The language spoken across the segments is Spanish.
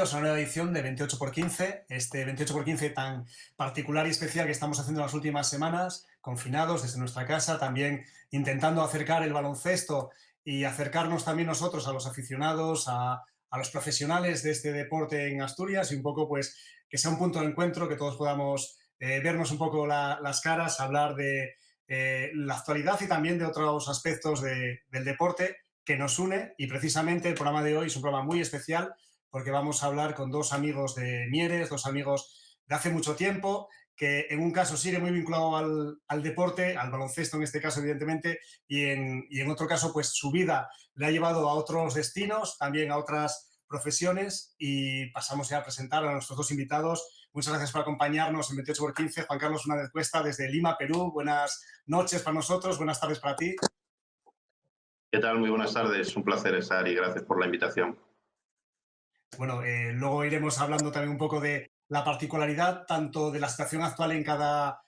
bienvenidos a una nueva edición de 28×15, este 28×15 tan particular y especial que estamos haciendo en las últimas semanas, confinados desde nuestra casa, también intentando acercar el baloncesto y acercarnos también nosotros a los aficionados, a los profesionales de este deporte en Asturias y un poco pues que sea un punto de encuentro, que todos podamos vernos un poco las caras, hablar de la actualidad y también de otros aspectos del deporte que nos une, y precisamente el programa de hoy es un programa muy especial porque vamos a hablar con dos amigos de Mieres, dos amigos de hace mucho tiempo, que en un caso sigue muy vinculado al deporte, al baloncesto en este caso, evidentemente, y en otro caso, pues su vida le ha llevado a otros destinos, también a otras profesiones, y pasamos ya a presentar a nuestros dos invitados. Muchas gracias por acompañarnos en 28×15. Juan Carlos Una Cuesta desde Lima, Perú. Buenas noches para nosotros, buenas tardes para ti. ¿Qué tal? Muy buenas tardes. Un placer estar y gracias por la invitación. Bueno, luego iremos hablando también un poco de la particularidad tanto de la situación actual en cada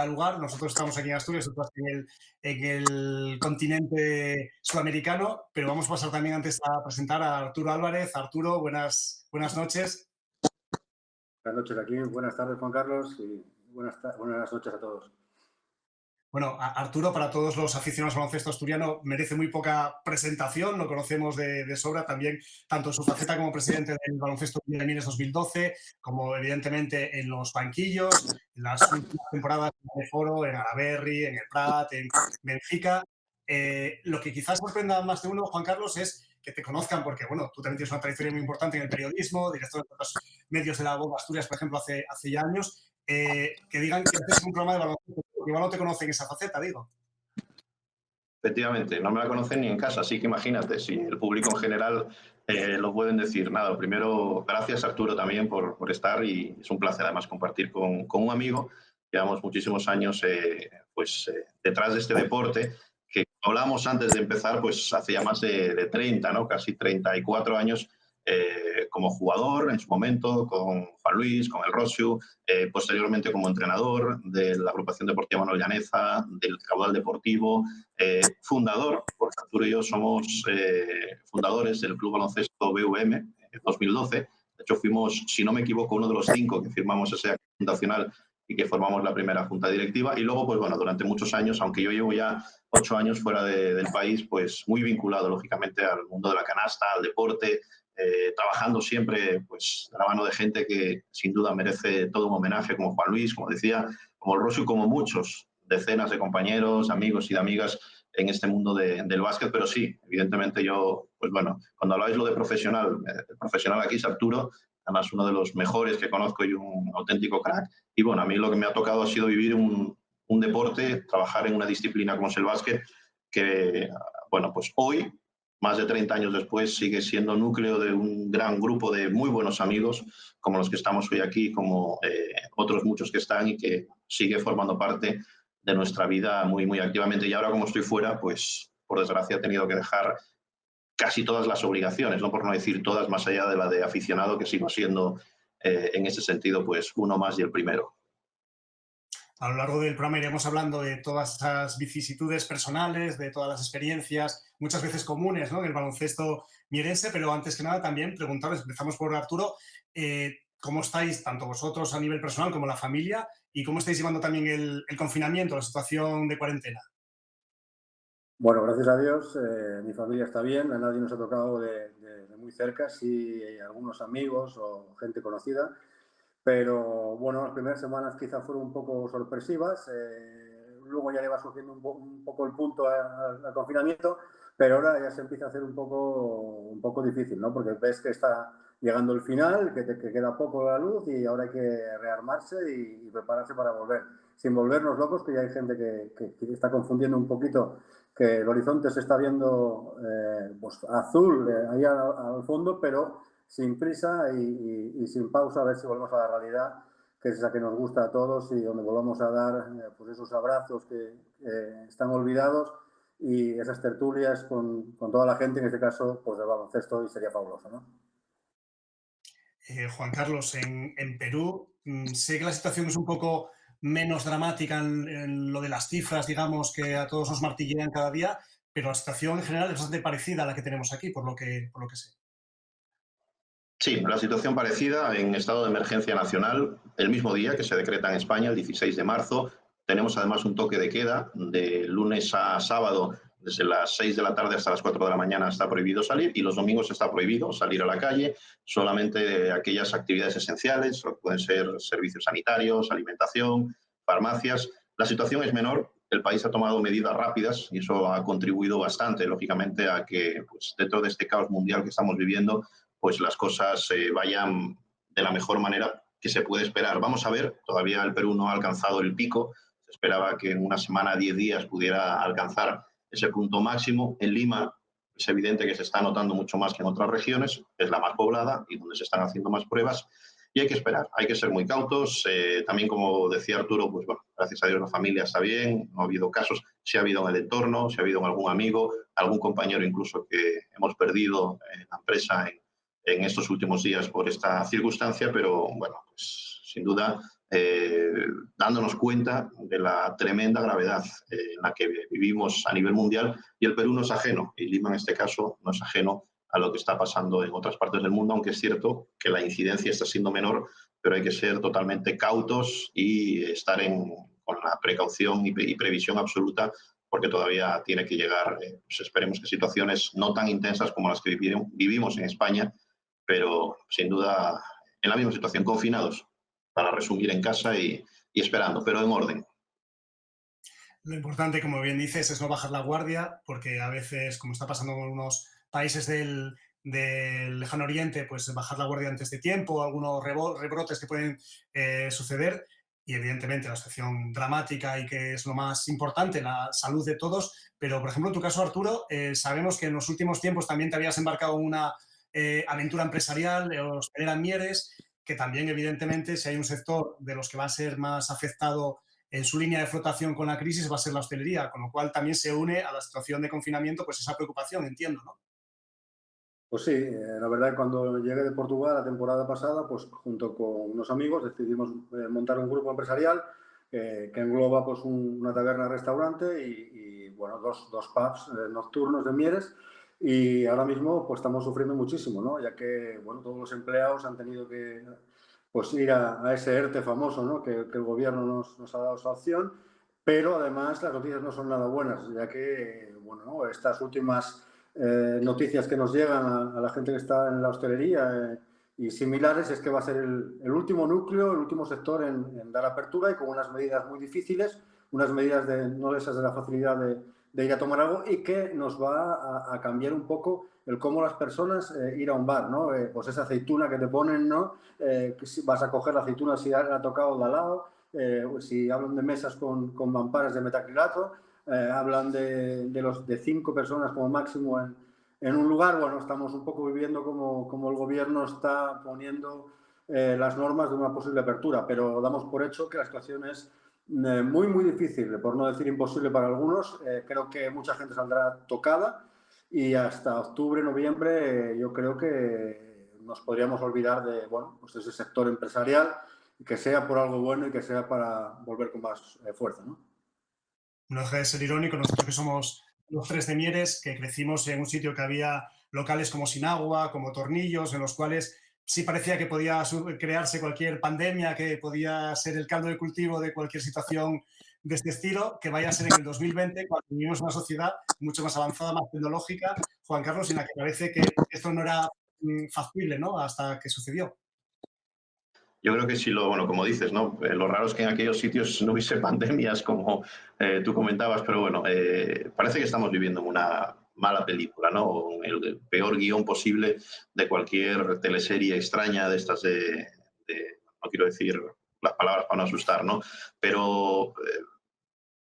lugar. Nosotros estamos aquí en Asturias, otros en el continente sudamericano, pero vamos a pasar también antes a presentar a Arturo Álvarez. Arturo, buenas noches. Buenas noches aquí, buenas tardes Juan Carlos y buenas noches a todos. Bueno, Arturo, para todos los aficionados al baloncesto asturiano, merece muy poca presentación, lo conocemos de sobra también, tanto en su faceta como presidente del Baloncesto de Mieres 2012, como evidentemente en los banquillos, en las últimas temporadas en el Foro, en Araberri, en el Prat, en Benfica. Lo que quizás sorprenda más de uno, Juan Carlos, es que te conozcan, porque bueno, tú también tienes una trayectoria muy importante en el periodismo, director de otros medios de la voz de Asturias, por ejemplo, hace ya años, que digan que haces un programa de baloncesto. Igual no te conocen esa faceta, digo. Efectivamente, no me la conocen ni en casa, así que imagínate, si el público en general lo pueden decir. Nada, lo primero, gracias Arturo también por estar, y es un placer además compartir con un amigo. Llevamos muchísimos años detrás de este deporte, que hablamos antes de empezar, pues hace ya más de 30, ¿no? Casi 34 años como jugador en su momento, con Juan Luis, con el Rosiu, posteriormente como entrenador de la agrupación deportiva Manuel Llaneza, del Caudal Deportivo, fundador, porque Arturo y yo somos fundadores del Club Baloncesto BVM en 2012. De hecho, fuimos, si no me equivoco, uno de los 5 que firmamos ese acto fundacional y que formamos la primera junta directiva. Y luego, pues bueno, durante muchos años, aunque yo llevo ya 8 años fuera del país, pues muy vinculado, lógicamente, al mundo de la canasta, al deporte, trabajando siempre pues, de la mano de gente que sin duda merece todo un homenaje, como Juan Luis, como decía, como el Rosio, como muchos, decenas de compañeros, amigos y de amigas en este mundo del básquet. Pero sí, evidentemente yo, pues bueno, cuando habláis lo de profesional, el profesional aquí es Arturo, además uno de los mejores que conozco y un auténtico crack. Y bueno, a mí lo que me ha tocado ha sido vivir un deporte, trabajar en una disciplina como es el básquet, que, bueno, pues hoy, más de 30 años después, sigue siendo núcleo de un gran grupo de muy buenos amigos, como los que estamos hoy aquí, como otros muchos que están, y que sigue formando parte de nuestra vida muy, muy activamente. Y ahora, como estoy fuera, pues por desgracia he tenido que dejar casi todas las obligaciones, no por no decir todas, más allá de la de aficionado, que sigo siendo en ese sentido pues uno más y el primero. A lo largo del programa iremos hablando de todas esas vicisitudes personales, de todas las experiencias, muchas veces comunes, ¿no?, en el baloncesto mierense, pero antes que nada también preguntarles, empezamos por Arturo, ¿cómo estáis, tanto vosotros a nivel personal como la familia, y cómo estáis llevando también el confinamiento, la situación de cuarentena? Bueno, gracias a Dios, mi familia está bien, a nadie nos ha tocado de muy cerca, sí algunos amigos o gente conocida, pero bueno, las primeras semanas quizá fueron un poco sorpresivas, luego ya le va surgiendo un poco el punto al confinamiento, pero ahora ya se empieza a hacer un poco difícil, ¿no? Porque ves que está llegando el final, que queda poco la luz y ahora hay que rearmarse y prepararse para volver. Sin volvernos locos, que ya hay gente que está confundiendo un poquito, que el horizonte se está viendo pues azul ahí al fondo, pero sin prisa y sin pausa, a ver si volvemos a la realidad, que es esa que nos gusta a todos y donde volvamos a dar pues esos abrazos que están olvidados y esas tertulias con toda la gente, en este caso pues del baloncesto, y sería fabuloso, ¿no? Juan Carlos, en Perú, sé que la situación es un poco menos dramática en lo de las cifras, digamos, que a todos nos martillean cada día, pero la situación en general es bastante parecida a la que tenemos aquí, por lo que sé. Sí, la situación parecida en estado de emergencia nacional, el mismo día que se decreta en España, el 16 de marzo. Tenemos además un toque de queda de lunes a sábado, desde las 6 de la tarde hasta las 4 de la mañana está prohibido salir y los domingos está prohibido salir a la calle, solamente aquellas actividades esenciales, pueden ser servicios sanitarios, alimentación, farmacias. La situación es menor, el país ha tomado medidas rápidas y eso ha contribuido bastante, lógicamente, a que pues, dentro de este caos mundial que estamos viviendo, pues las cosas vayan de la mejor manera que se puede esperar. Vamos a ver, todavía el Perú no ha alcanzado el pico, se esperaba que en una semana, 10 días, pudiera alcanzar ese punto máximo. En Lima es evidente que se está notando mucho más que en otras regiones, es la más poblada y donde se están haciendo más pruebas, y hay que esperar, hay que ser muy cautos. También, como decía Arturo, pues bueno, gracias a Dios la familia está bien, no ha habido casos, sí ha habido en el entorno, sí ha habido en algún amigo, algún compañero incluso que hemos perdido en la empresa en estos últimos días por esta circunstancia, pero bueno, pues sin duda dándonos cuenta de la tremenda gravedad en la que vivimos a nivel mundial, y el Perú no es ajeno, y Lima en este caso no es ajeno a lo que está pasando en otras partes del mundo, aunque es cierto que la incidencia está siendo menor, pero hay que ser totalmente cautos y estar con la precaución y previsión absoluta, porque todavía tiene que llegar, pues esperemos que situaciones no tan intensas como las que vivimos en España, pero sin duda en la misma situación, confinados, para resumir, en casa y esperando, pero en orden. Lo importante, como bien dices, es no bajar la guardia, porque a veces, como está pasando con algunos países del lejano oriente, pues bajar la guardia antes de tiempo, algunos rebrotes que pueden suceder, y evidentemente la situación dramática y que es lo más importante, la salud de todos. Pero, por ejemplo, en tu caso, Arturo, sabemos que en los últimos tiempos también te habías embarcado en una aventura empresarial, hostelera en Mieres, que también, evidentemente, si hay un sector de los que va a ser más afectado en su línea de flotación con la crisis, va a ser la hostelería, con lo cual también se une a la situación de confinamiento pues esa preocupación, entiendo, ¿no? Pues sí, la verdad que cuando llegué de Portugal la temporada pasada, pues junto con unos amigos decidimos montar un grupo empresarial que engloba pues una taberna-restaurante bueno, dos pubs nocturnos de Mieres, y ahora mismo pues estamos sufriendo muchísimo, ¿no? Ya que bueno, todos los empleados han tenido que pues ir a ese ERTE famoso, ¿no? Que el gobierno nos ha dado esa opción, pero además las noticias no son nada buenas, ya que bueno, ¿no? Estas últimas noticias que nos llegan a la gente que está en la hostelería y similares es que va a ser el último núcleo, el último sector en dar apertura, y con unas medidas muy difíciles, unas medidas no de esas de la facilidad de ir a tomar algo, y que nos va a cambiar un poco el cómo las personas ir a un bar, ¿no? Pues esa aceituna que te ponen, ¿no? Que si vas a coger la aceituna si ha tocado de al lado, si hablan de mesas con mamparas de metacrilato, hablan de 5 personas como máximo en un lugar. Bueno, estamos un poco viviendo como el gobierno está poniendo las normas de una posible apertura, pero damos por hecho que la situación es muy, muy difícil, por no decir imposible para algunos. Creo que mucha gente saldrá tocada, y hasta octubre, noviembre, yo creo que nos podríamos olvidar de, bueno, pues de ese sector empresarial, que sea por algo bueno y que sea para volver con más fuerza, ¿no? No deja de ser irónico, nosotros que somos los tres de Mieres, que crecimos en un sitio que había locales como Sinagua, como Tornillos, en los cuales sí parecía que podía crearse cualquier pandemia, que podía ser el caldo de cultivo de cualquier situación de este estilo, que vaya a ser en el 2020, cuando vivimos una sociedad mucho más avanzada, más tecnológica, Juan Carlos, en la que parece que esto no era factible, ¿no? Hasta que sucedió. Yo creo que sí, bueno, como dices, ¿no? Lo raro es que en aquellos sitios no hubiese pandemias, como tú comentabas, pero bueno, parece que estamos viviendo una mala película, ¿no? El peor guión posible de cualquier teleserie extraña de estas no quiero decir las palabras para no asustar, ¿no? Pero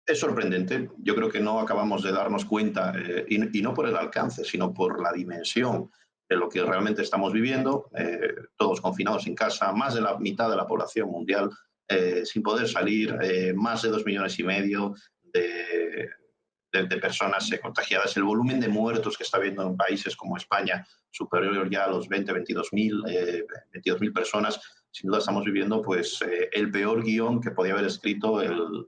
es sorprendente. Yo creo que no acabamos de darnos cuenta, y no por el alcance, sino por la dimensión de lo que realmente estamos viviendo, todos confinados en casa, más de la mitad de la población mundial sin poder salir, más de 2,5 millones de personas contagiadas, el volumen de muertos que está habiendo en países como España, superior ya a los 22.000 personas. Sin duda estamos viviendo pues, el peor guión que podía haber escrito el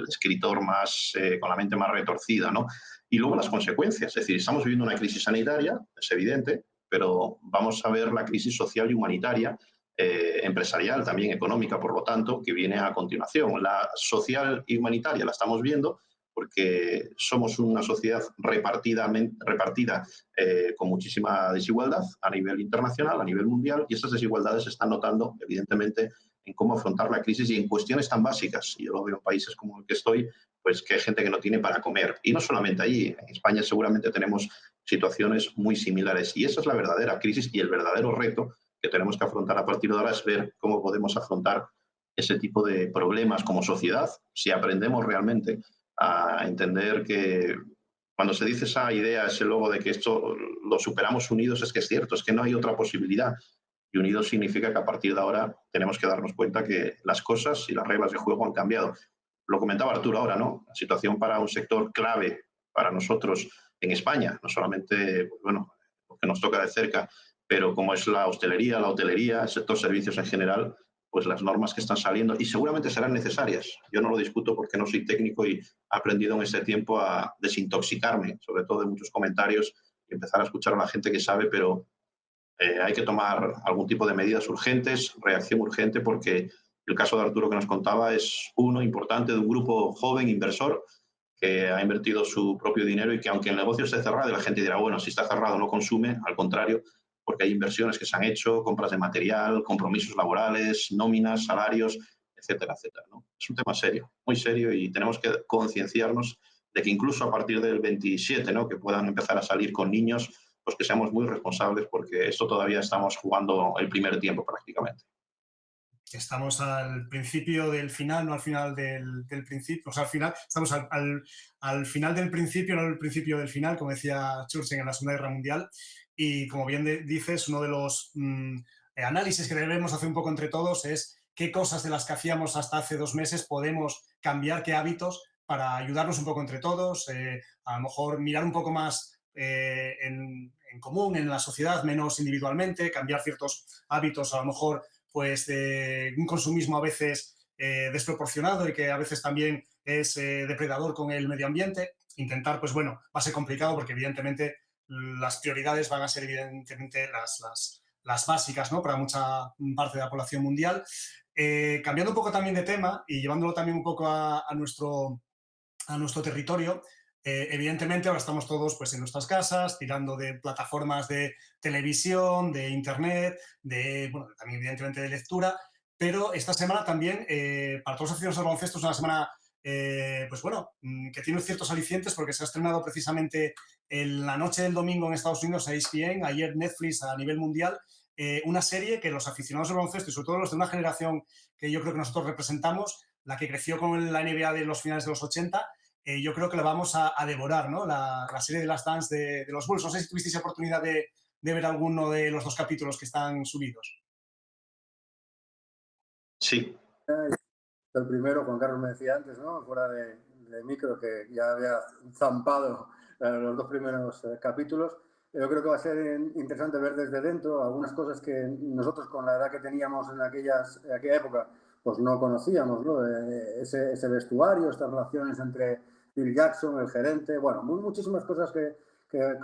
escritor más, con la mente más retorcida, ¿no? Y luego las consecuencias, es decir, estamos viviendo una crisis sanitaria, es evidente, pero vamos a ver la crisis social y humanitaria, empresarial, también económica, por lo tanto, que viene a continuación. La social y humanitaria la estamos viendo porque somos una sociedad repartida con muchísima desigualdad a nivel internacional, a nivel mundial, y esas desigualdades se están notando, evidentemente, en cómo afrontar la crisis y en cuestiones tan básicas. Yo lo veo en países como el que estoy, pues que hay gente que no tiene para comer. Y no solamente allí, en España seguramente tenemos situaciones muy similares. Y esa es la verdadera crisis y el verdadero reto que tenemos que afrontar a partir de ahora, es ver cómo podemos afrontar ese tipo de problemas como sociedad, si aprendemos realmente a entender que cuando se dice esa idea, ese logo de que esto lo superamos unidos, es que es cierto, es que no hay otra posibilidad. Y unidos significa que a partir de ahora tenemos que darnos cuenta que las cosas y las reglas de juego han cambiado. Lo comentaba Arturo ahora, ¿no? La situación para un sector clave para nosotros en España, no solamente, bueno, lo que nos toca de cerca, pero como es la hostelería, la hotelería, el sector servicios en general, pues las normas que están saliendo y seguramente serán necesarias. Yo no lo discuto porque no soy técnico y he aprendido en ese tiempo a desintoxicarme, sobre todo de muchos comentarios, y empezar a escuchar a la gente que sabe, pero hay que tomar algún tipo de medidas urgentes, reacción urgente, porque el caso de Arturo que nos contaba es uno importante de un grupo joven inversor que ha invertido su propio dinero y que aunque el negocio esté cerrado y la gente dirá, bueno, si está cerrado no consume, al contrario, porque hay inversiones que se han hecho, compras de material, compromisos laborales, nóminas, salarios, etcétera, etcétera, ¿no? Es un tema serio, muy serio, y tenemos que concienciarnos de que incluso a partir del 27, ¿no?, que puedan empezar a salir con niños, pues que seamos muy responsables, porque esto todavía estamos jugando el primer tiempo prácticamente. Estamos al principio del final, no al final del principio. O sea, al final, estamos al final del principio, no al principio del final, como decía Churchill en la Segunda Guerra Mundial. Y como bien dices, uno de los análisis que debemos hacer un poco entre todos es qué cosas de las que hacíamos hasta hace 2 meses podemos cambiar, qué hábitos para ayudarnos un poco entre todos, a lo mejor mirar un poco más en común, en la sociedad, menos individualmente, cambiar ciertos hábitos, a lo mejor pues de un consumismo a veces desproporcionado y que a veces también es depredador con el medio ambiente. Intentar, pues bueno, va a ser complicado porque evidentemente las prioridades van a ser evidentemente las básicas, ¿no?, para mucha parte de la población mundial. Cambiando un poco también de tema y llevándolo también un poco a nuestro territorio, evidentemente ahora estamos todos pues en nuestras casas, tirando de plataformas de televisión, de internet, bueno, también evidentemente de lectura, pero esta semana también, para todos los aficionados al baloncesto, es una semana, pues bueno, que tiene ciertos alicientes porque se ha estrenado precisamente en la noche del domingo en Estados Unidos a ESPN, ayer Netflix a nivel mundial, una serie que los aficionados al baloncesto y sobre todo los de una generación que yo creo que nosotros representamos, la que creció con la NBA de los finales de los 80, yo creo que la vamos a devorar, ¿no? La serie de las Dance de los Bulls. No sé si tuvisteis oportunidad de ver alguno de los 2 capítulos que están subidos. Sí. El primero, Juan Carlos me decía antes, ¿no?, fuera de micro, que ya había zampado los 2 primeros capítulos. Yo creo que va a ser interesante ver desde dentro algunas cosas que nosotros, con la edad que teníamos en aquella época, pues no conocíamos, ¿no? Ese vestuario, estas relaciones entre Phil Jackson, el gerente, bueno, muchísimas cosas que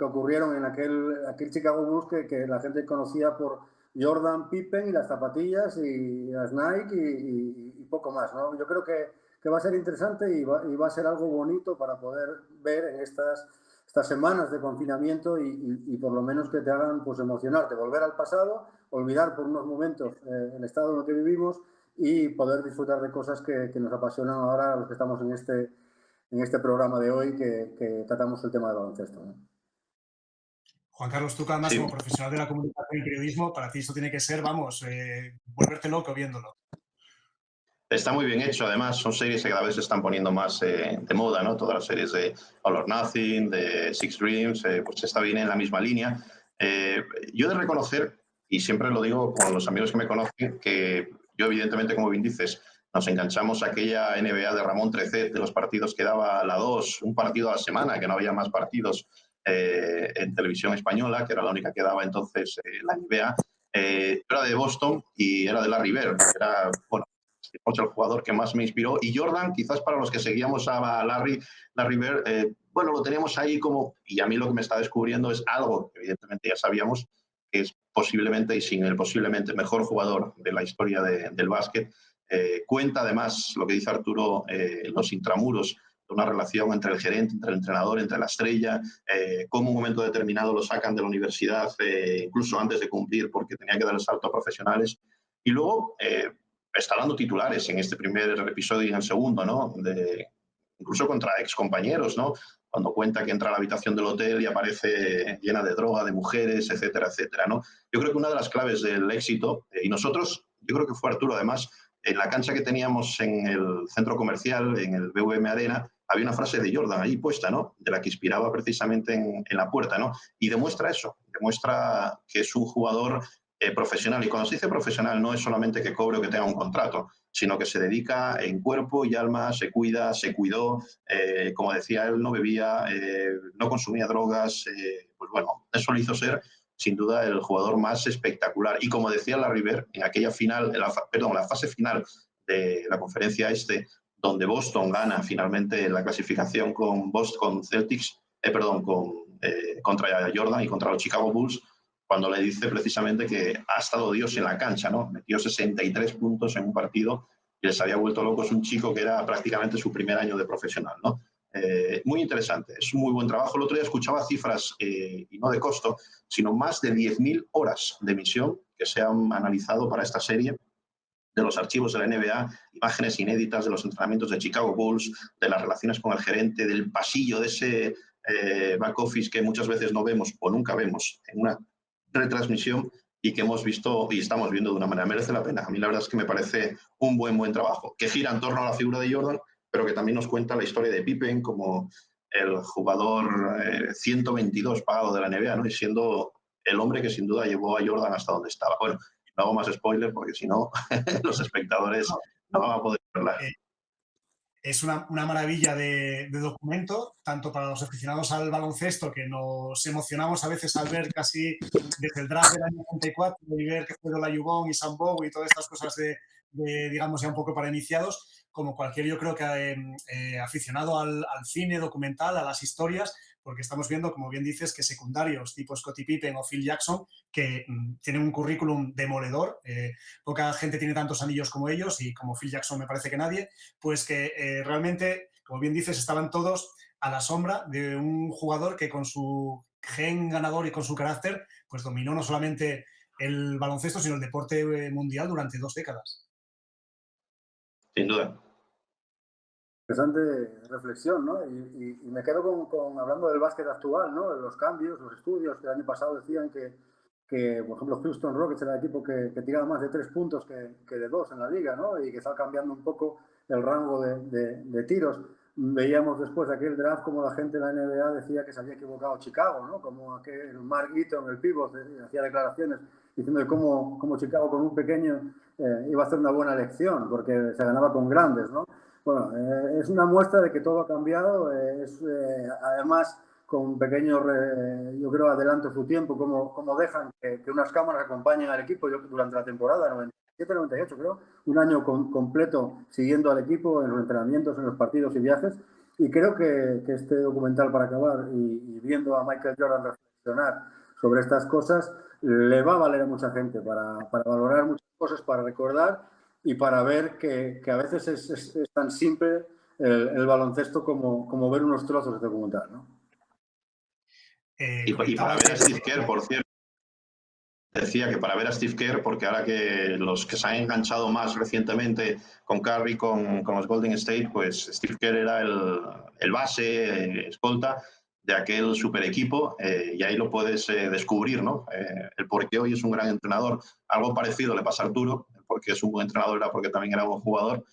ocurrieron en aquel Chicago Bulls que la gente conocía por Jordan, Pippen y las zapatillas y las Nike y poco más, ¿no? Yo creo que va a ser interesante y va a ser algo bonito para poder ver en estas semanas de confinamiento y por lo menos que te hagan pues emocionarte, volver al pasado, olvidar por unos momentos el estado en el que vivimos y poder disfrutar de cosas que nos apasionan ahora a los que estamos en este programa de hoy que tratamos el tema del baloncesto, ¿no? Juan Carlos, tú además Sí. como profesional de la comunicación y periodismo, para ti esto tiene que ser, vamos, volverte loco viéndolo. Está muy bien hecho, además son series que cada vez se están poniendo más de moda, ¿no? Todas las series de All or Nothing, de Six Dreams, pues esta viene en la misma línea. Yo he de reconocer, y siempre lo digo con los amigos que me conocen, que yo evidentemente, como bien dices, nos enganchamos a aquella NBA de Ramón Trecet, de los partidos que daba la 2, un partido a la semana, que no había más partidos en televisión española, que era la única que daba entonces la NBA. Era de Boston y era de Larry Bird, era, bueno, el jugador que más me inspiró, y Jordan, quizás para los que seguíamos a Larry Bird, bueno, lo teníamos ahí como, y a mí lo que me está descubriendo es algo que evidentemente ya sabíamos, es posiblemente, y sin el posiblemente mejor jugador de la historia del básquet. Cuenta además, lo que dice Arturo, los intramuros de una relación entre el gerente, entre el entrenador, entre la estrella, cómo en un momento determinado lo sacan de la universidad, incluso antes de cumplir, porque tenía que dar el salto a profesionales. Y luego está dando titulares en este primer episodio y en el segundo, ¿no? Incluso contra excompañeros, ¿no? Cuando cuenta que entra a la habitación del hotel y aparece llena de droga, de mujeres, etcétera, etcétera, ¿no? Yo creo que una de las claves del éxito, y nosotros, yo creo que fue Arturo además, en la cancha que teníamos en el centro comercial, en el BVM Arena, había una frase de Jordan ahí puesta, ¿no? De la que inspiraba precisamente en la puerta, ¿no? Y demuestra eso, demuestra que es un jugador profesional. Y cuando se dice profesional no es solamente que cobre o que tenga un contrato, sino que se dedica en cuerpo y alma, se cuida, se cuidó, como decía él, no bebía, no consumía drogas, pues bueno, eso lo hizo ser sin duda el jugador más espectacular. Y como decía Larry Bird, en aquella final, la fase final de la conferencia donde Boston gana finalmente la clasificación con Celtics, contra Jordan y contra los Chicago Bulls, cuando le dice precisamente que ha estado Dios en la cancha, ¿no? Metió 63 puntos en un partido y les había vuelto locos un chico que era prácticamente su primer año de profesional, ¿no? Muy interesante, es un muy buen trabajo. El otro día escuchaba cifras, y no de costo, sino más de 10.000 horas de emisión que se han analizado para esta serie, de los archivos de la NBA, imágenes inéditas de los entrenamientos de Chicago Bulls, de las relaciones con el gerente, del pasillo de ese back office que muchas veces no vemos o nunca vemos en una retransmisión y que hemos visto y estamos viendo de una manera. Merece la pena. A mí la verdad es que me parece un buen trabajo, que gira en torno a la figura de Jordan, pero que también nos cuenta la historia de Pippen como el jugador 122 pagado de la NBA, ¿no? Y siendo el hombre que sin duda llevó a Jordan hasta donde estaba. Bueno, no hago más spoiler porque si no, los espectadores no van a poder verla. Es una maravilla de documento, tanto para los aficionados al baloncesto, que nos emocionamos a veces al ver casi desde el draft del año 94 y ver que fue Olajuwon y Sam Bowie y todas estas cosas digamos, ya un poco para iniciados, como cualquier, yo creo que aficionado al cine documental, a las historias, porque estamos viendo, como bien dices, que secundarios tipo Scottie Pippen o Phil Jackson, que tienen un currículum demoledor, poca gente tiene tantos anillos como ellos y como Phil Jackson me parece que nadie, pues que realmente, como bien dices, estaban todos a la sombra de un jugador que con su gen ganador y con su carácter, pues dominó no solamente el baloncesto, sino el deporte mundial durante 2 décadas. Sin duda. Interesante reflexión, ¿no? Y me quedo hablando del básquet actual, ¿no? Los cambios, los estudios que el año pasado decían que por ejemplo, Houston Rockets era el equipo que tiraba más de 3 puntos que de 2 en la liga, ¿no? Y que está cambiando un poco el rango de tiros. Veíamos después de aquel draft como la gente de la NBA decía que se había equivocado Chicago, ¿no? Como aquel Mark Eaton, el pivot, hacía declaraciones diciendo de cómo Chicago con un pequeño iba a hacer una buena elección porque se ganaba con grandes, ¿no? Bueno, es una muestra de que todo ha cambiado, además con un pequeño, yo creo, adelanto su tiempo, como dejan que unas cámaras acompañen al equipo durante la temporada, 97-98 creo, un año completo siguiendo al equipo en los entrenamientos, en los partidos y viajes, y creo que este documental, para acabar, y viendo a Michael Jordan reflexionar sobre estas cosas, le va a valer a mucha gente para valorar muchas cosas, para recordar y para ver que a veces es tan simple el baloncesto como ver unos trozos de documental, ¿no? Y para ver a Steve Kerr, por cierto, decía que para ver a Steve Kerr, porque ahora que los que se han enganchado más recientemente con Curry, con los Golden State, pues Steve Kerr era el base, escolta de aquel super equipo, y ahí lo puedes descubrir, ¿no? El por qué hoy es un gran entrenador. Algo parecido le pasa a Arturo, porque es un buen entrenador era porque también era un buen jugador,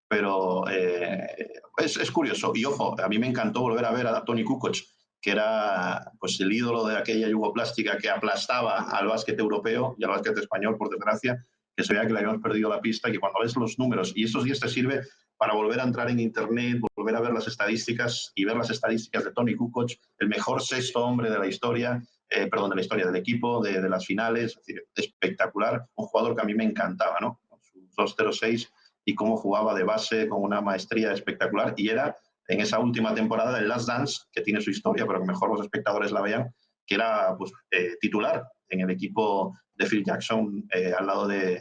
pero es curioso. Y ojo, a mí me encantó volver a ver a Toni Kukoc, que era pues el ídolo de aquella yugoplástica que aplastaba al básquet europeo y al básquet español, por desgracia, que se veía que le habíamos perdido la pista, y que cuando ves los números, y esos días te sirve para volver a entrar en internet, volver a ver las estadísticas y ver las estadísticas de Toni Kukoc, el mejor sexto hombre de la historia, de la historia del equipo, de las finales, es decir, espectacular, un jugador que a mí me encantaba, ¿no? Con sus 2.06 y cómo jugaba de base con una maestría espectacular, y era en esa última temporada del Last Dance, que tiene su historia, pero que mejor los espectadores la vean, que era pues, titular en el equipo de Phil Jackson, al lado de,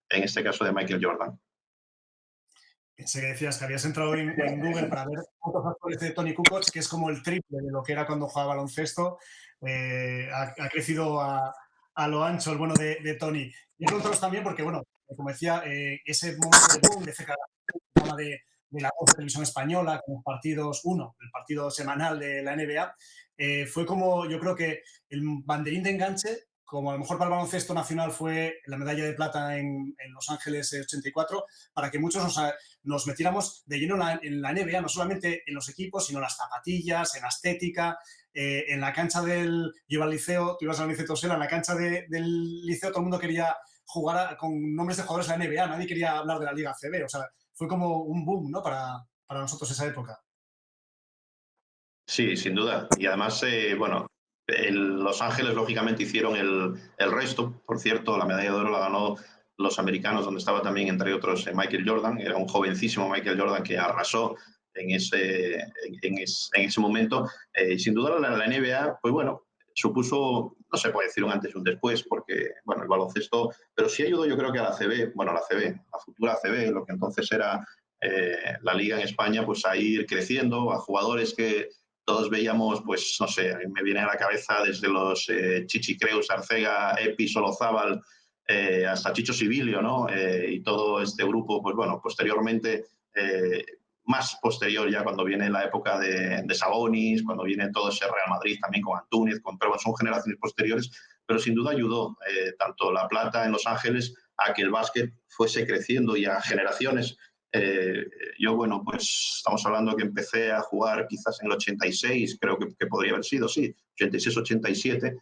en este caso, de Michael Jordan. Sé que decías que habías entrado en Google para ver fotos actuales de Tony Kukoc, que es como el triple de lo que era cuando jugaba baloncesto. Ha crecido a lo ancho el bueno de Tony. Y nosotros también, porque, bueno, como decía, ese momento de boom, de cerca de la voz de televisión española, con los partidos, el partido semanal de la NBA, fue como, yo creo que el banderín de enganche, como a lo mejor para el baloncesto nacional fue la medalla de plata en Los Ángeles 84, para que muchos nos metiéramos de lleno en la NBA, no solamente en los equipos, sino en las zapatillas, en la estética, en la cancha del... Yo iba al liceo, tú ibas al liceo Tosela, en la cancha del liceo todo el mundo quería jugar con nombres de jugadores de la NBA, nadie quería hablar de la Liga CB, o sea, fue como un boom, ¿no? Para nosotros esa época. Sí, sin duda. Y además, bueno, Los Ángeles lógicamente hicieron el resto. Por cierto, la medalla de oro la ganó los americanos, donde estaba también, entre otros, Michael Jordan. Era un jovencísimo Michael Jordan que arrasó en ese momento. Y sin duda la NBA, pues bueno, supuso, no se puede decir un antes y un después, porque, bueno, el baloncesto, pero sí ayudó yo creo que a la CB, bueno, a la CB, a futura CB, lo que entonces era la liga en España, pues a ir creciendo, a jugadores que todos veíamos, pues no sé, me viene a la cabeza desde los Chichi Creus, Arcega, Epi, Solozábal, hasta Chicho Sibilio, ¿no? Y todo este grupo, pues bueno, posteriormente, más posterior ya cuando viene la época de Sabonis, cuando viene todo ese Real Madrid también con Antúnez, pero son generaciones posteriores, pero sin duda ayudó tanto La Plata en Los Ángeles a que el básquet fuese creciendo y a generaciones. Yo, bueno, pues estamos hablando que empecé a jugar quizás en el 86, creo que podría haber sido, sí, 86-87,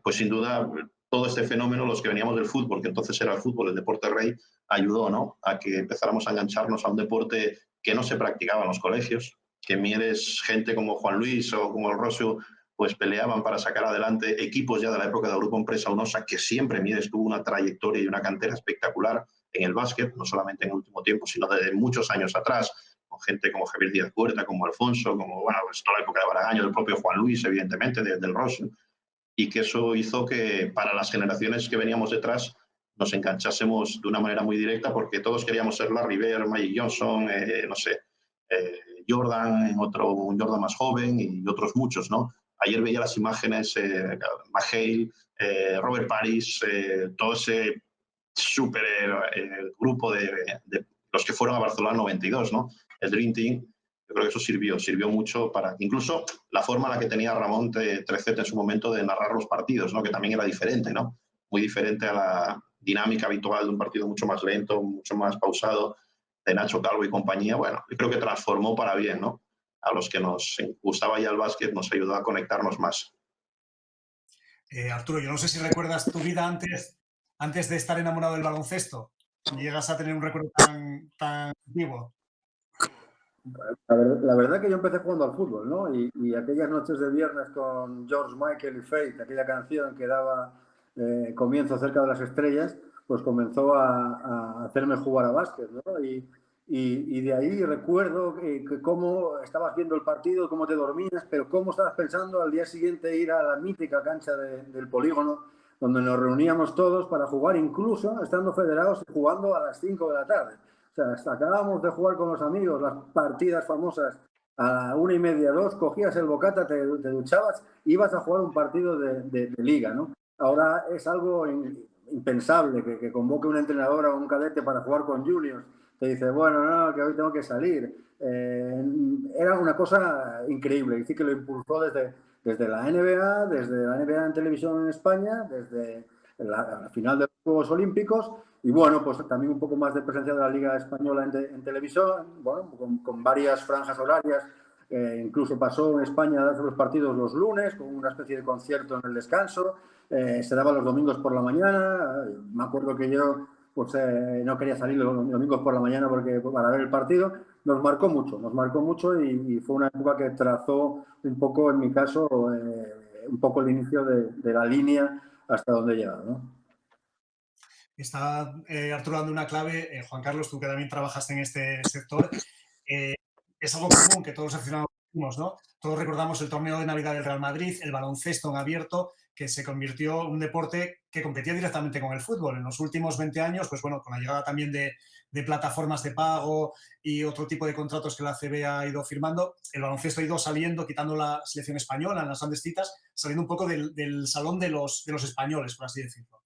pues sin duda todo este fenómeno, los que veníamos del fútbol, que entonces era el fútbol, el deporte rey, ayudó, ¿no?, a que empezáramos a engancharnos a un deporte que no se practicaba en los colegios, que Mieres, gente como Juan Luis o como el Rosso, pues peleaban para sacar adelante equipos ya de la época de Grupo Empresa Unosa, que siempre Mieres tuvo una trayectoria y una cantera espectacular en el básquet, no solamente en el último tiempo, sino desde muchos años atrás, con gente como Javier Díaz Puerta, como Alfonso, como, bueno, pues toda la época de Baragaño, del propio Juan Luis, evidentemente, del Rosso, y que eso hizo que para las generaciones que veníamos detrás nos enganchásemos de una manera muy directa, porque todos queríamos ser Larry Bird, Magic Johnson, no sé, Jordan, un Jordan más joven y otros muchos, ¿no? Ayer veía las imágenes, McHale, Robert Paris, todo ese súper grupo de los que fueron a Barcelona 92, ¿no? El Dream Team. Yo creo que eso sirvió mucho para incluso la forma en la que tenía Ramón Trecet en su momento de narrar los partidos, ¿no?, que también era diferente, ¿no? Muy diferente a la dinámica habitual de un partido mucho más lento, mucho más pausado, de Nacho Calvo y compañía. Bueno, yo creo que transformó para bien, ¿no? A los que nos gustaba ya el básquet, nos ayudó a conectarnos más. Arturo, yo no sé si recuerdas tu vida antes de estar enamorado del baloncesto. ¿Llegas a tener un recuerdo tan antiguo? La verdad que yo empecé jugando al fútbol, ¿no? Y aquellas noches de viernes con George Michael y Faith, aquella canción que daba comienzo cerca de las estrellas, pues comenzó a hacerme jugar a básquet, ¿no? Y de ahí recuerdo que cómo estabas viendo el partido, cómo te dormías, pero cómo estabas pensando al día siguiente ir a la mítica cancha del polígono, donde nos reuníamos todos para jugar, incluso estando federados y jugando a las 5 de la tarde. O sea, hasta acabábamos de jugar con los amigos las partidas famosas a la 1:30, 2, cogías el bocata, te duchabas, ibas a jugar un partido de liga, ¿no? Ahora es algo impensable que convoque un entrenador a un cadete para jugar con juniors. Te dice, bueno, no, que hoy tengo que salir. Era una cosa increíble. Y sí que lo impulsó desde la NBA en televisión en España, desde la final de los Juegos Olímpicos, y bueno, pues también un poco más de presencia de la Liga Española en televisión, bueno, con varias franjas horarias. Incluso pasó en España a darse los partidos los lunes, con una especie de concierto en el descanso. Se daba los domingos por la mañana. Me acuerdo que yo pues, no quería salir los domingos por la mañana para ver el partido. Nos marcó mucho y fue una época que trazó un poco, en mi caso, un poco el inicio de la línea hasta donde he llegado, ¿no? Está Arturo dando una clave. Juan Carlos, tú que también trabajaste en este sector, es algo común que todos los aficionados ¿no? Todos recordamos el torneo de Navidad del Real Madrid, el baloncesto en abierto, que se convirtió en un deporte que competía directamente con el fútbol. En los últimos 20 años, pues bueno, con la llegada también de plataformas de pago y otro tipo de contratos que la ACB ha ido firmando, el baloncesto ha ido saliendo, quitando la selección española en las grandes citas, saliendo un poco del salón de los españoles, por así decirlo.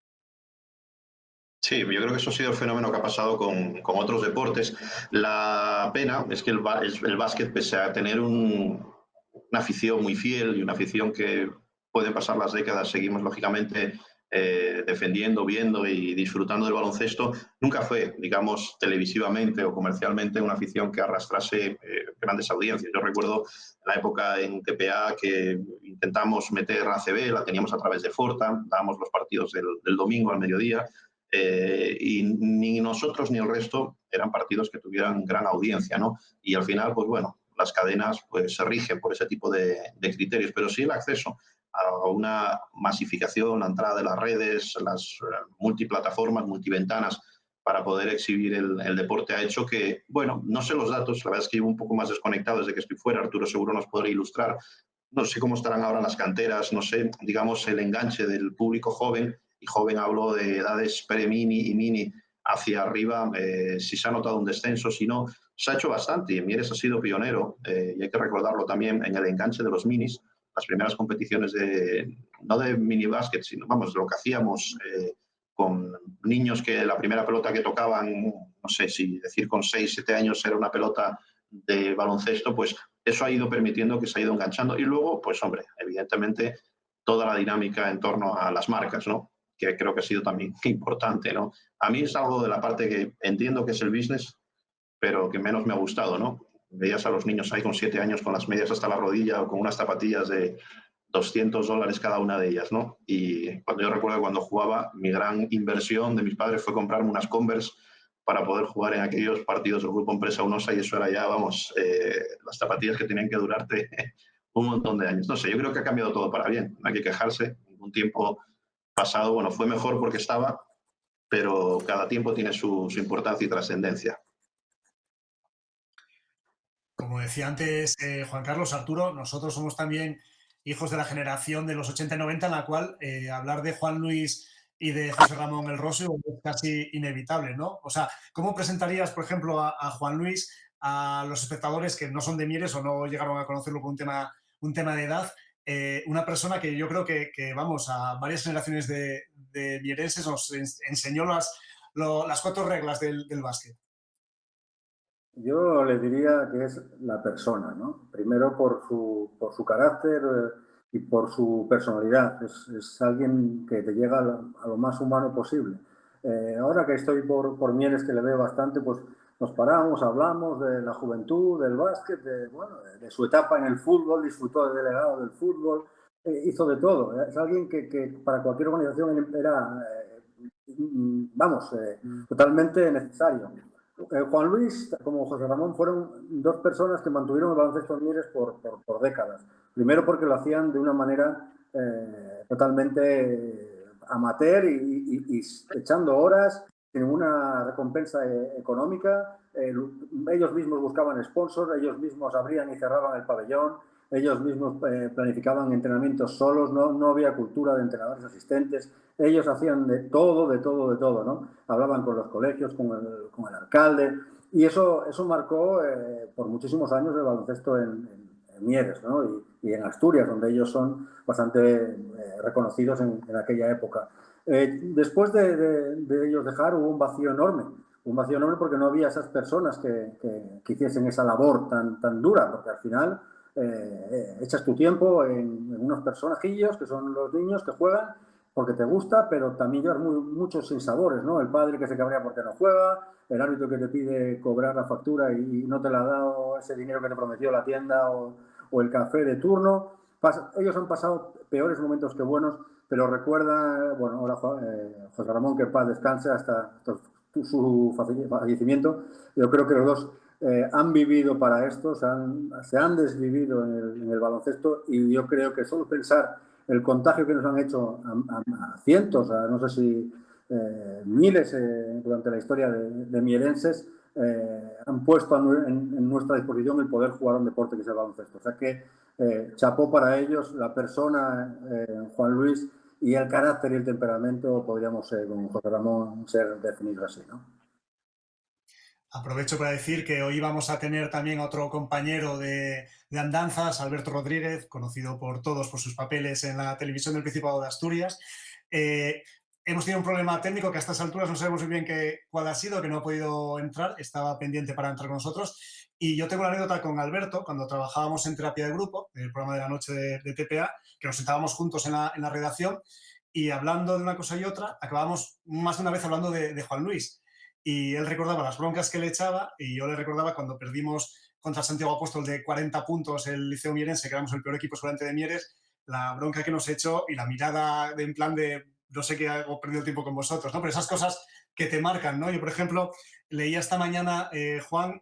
Sí, yo creo que eso ha sido el fenómeno que ha pasado con otros deportes. La pena es que el básquet, pese a tener una afición muy fiel y una afición que pueden pasar las décadas, seguimos lógicamente defendiendo, viendo y disfrutando del baloncesto, nunca fue, digamos, televisivamente o comercialmente una afición que arrastrase grandes audiencias. Yo recuerdo la época en TPA que intentamos meter ACB, la teníamos a través de Forta, dábamos los partidos del domingo al mediodía, y ni nosotros ni el resto eran partidos que tuvieran gran audiencia, ¿no? Y al final, pues bueno, las cadenas pues, se rigen por ese tipo de criterios, pero sí el acceso a una masificación, la entrada de las redes, las multiplataformas, multiventanas para poder exhibir el deporte ha hecho que, bueno, no sé los datos, la verdad es que llevo un poco más desconectado desde que estoy fuera, Arturo seguro nos podrá ilustrar, no sé cómo estarán ahora las canteras, no sé, digamos, el enganche del público joven, y joven hablo de edades pre-mini y mini hacia arriba, si se ha notado un descenso, si no, se ha hecho bastante y Mieres ha sido pionero, y hay que recordarlo también en el enganche de los minis, las primeras competiciones no de mini básquet, sino, vamos, lo que hacíamos con niños que la primera pelota que tocaban, no sé si decir con 6, 7 años era una pelota de baloncesto, pues eso ha ido permitiendo que se ha ido enganchando. Y luego, pues hombre, evidentemente toda la dinámica en torno a las marcas, ¿no? Que creo que ha sido también importante, ¿no? A mí es algo de la parte que entiendo que es el business, pero que menos me ha gustado, ¿no? Veías a los niños ahí con 7 años con las medias hasta la rodilla o con unas zapatillas de $200 cada una de ellas, ¿no? Y cuando yo recuerdo cuando jugaba, mi gran inversión de mis padres fue comprarme unas Converse para poder jugar en aquellos partidos del Grupo Empresa Unosa y eso era ya, vamos, las zapatillas que tenían que durarte un montón de años. No sé, yo creo que ha cambiado todo para bien, no hay que quejarse. Un tiempo pasado, bueno, fue mejor porque estaba, pero cada tiempo tiene su importancia y trascendencia. Como decía antes Juan Carlos, Arturo, nosotros somos también hijos de la generación de los 80 y 90, en la cual hablar de Juan Luis y de José Ramón El Rosio es casi inevitable, ¿no? O sea, ¿cómo presentarías, por ejemplo, a Juan Luis a los espectadores que no son de Mieres o no llegaron a conocerlo por un tema de edad? Una persona que yo creo que, vamos, a varias generaciones de mierenses nos enseñó las 4 reglas del básquet. Yo le diría que es la persona, ¿no? Primero por su carácter y por su personalidad. Es alguien que te llega a lo más humano posible. Ahora que estoy por Mieres, que le veo bastante, pues nos paramos, hablamos de la juventud, del básquet, de su etapa en el fútbol, disfrutó de delegado del fútbol, hizo de todo. Es alguien que para cualquier organización era, totalmente necesario. Juan Luis, como José Ramón, fueron 2 personas que mantuvieron el baloncesto en Mieres por décadas. Primero porque lo hacían de una manera totalmente amateur y echando horas, sin ninguna recompensa económica. Ellos mismos buscaban sponsors, ellos mismos abrían y cerraban el pabellón, ellos mismos planificaban entrenamientos solos, no había cultura de entrenadores asistentes, ellos hacían de todo, ¿no? Hablaban con los colegios, con el alcalde, y eso marcó por muchísimos años el baloncesto en Mieres, ¿no? Y en Asturias, donde ellos son bastante reconocidos en aquella época. Después de ellos dejar, hubo un vacío enorme porque no había esas personas que hiciesen esa labor tan dura, porque al final echas tu tiempo en unos personajillos que son los niños que juegan porque te gusta, pero también llevas muchos sinsabores, ¿no? El padre que se cabrea porque no juega, el árbitro que te pide cobrar la factura y no te la ha dado ese dinero que te prometió la tienda o el café de turno. Ellos han pasado peores momentos que buenos, pero recuerda, bueno, ahora José Ramón, que en paz descanse hasta su fallecimiento. Yo creo que los dos han vivido para esto, se han desvivido en el baloncesto, y yo creo que solo pensar el contagio que nos han hecho a cientos, no sé si miles durante la historia de mierenses, han puesto en nuestra disposición el poder jugar un deporte que es el baloncesto. O sea que chapó para ellos, la persona, Juan Luis, y el carácter y el temperamento, podríamos, con José Ramón, ser definidos así, ¿no? Aprovecho para decir que hoy vamos a tener también a otro compañero de andanzas, Alberto Rodríguez, conocido por todos por sus papeles en la televisión del Principado de Asturias. Hemos tenido un problema técnico que a estas alturas no sabemos muy bien cuál ha sido, que no ha podido entrar, estaba pendiente para entrar con nosotros. Y yo tengo una anécdota con Alberto, cuando trabajábamos en terapia de grupo, en el programa de la noche de TPA, que nos sentábamos juntos en la redacción y hablando de una cosa y otra, acabábamos más de una vez hablando de Juan Luis. Y él recordaba las broncas que le echaba y yo le recordaba cuando perdimos contra Santiago Apóstol de 40 puntos el Liceo Mierense, que éramos el peor equipo seguramente de Mieres, la bronca que nos echó y la mirada en plan de no sé qué hago perdido tiempo con vosotros, ¿no? Pero esas cosas que te marcan, ¿no? Yo, por ejemplo, leía esta mañana, Juan,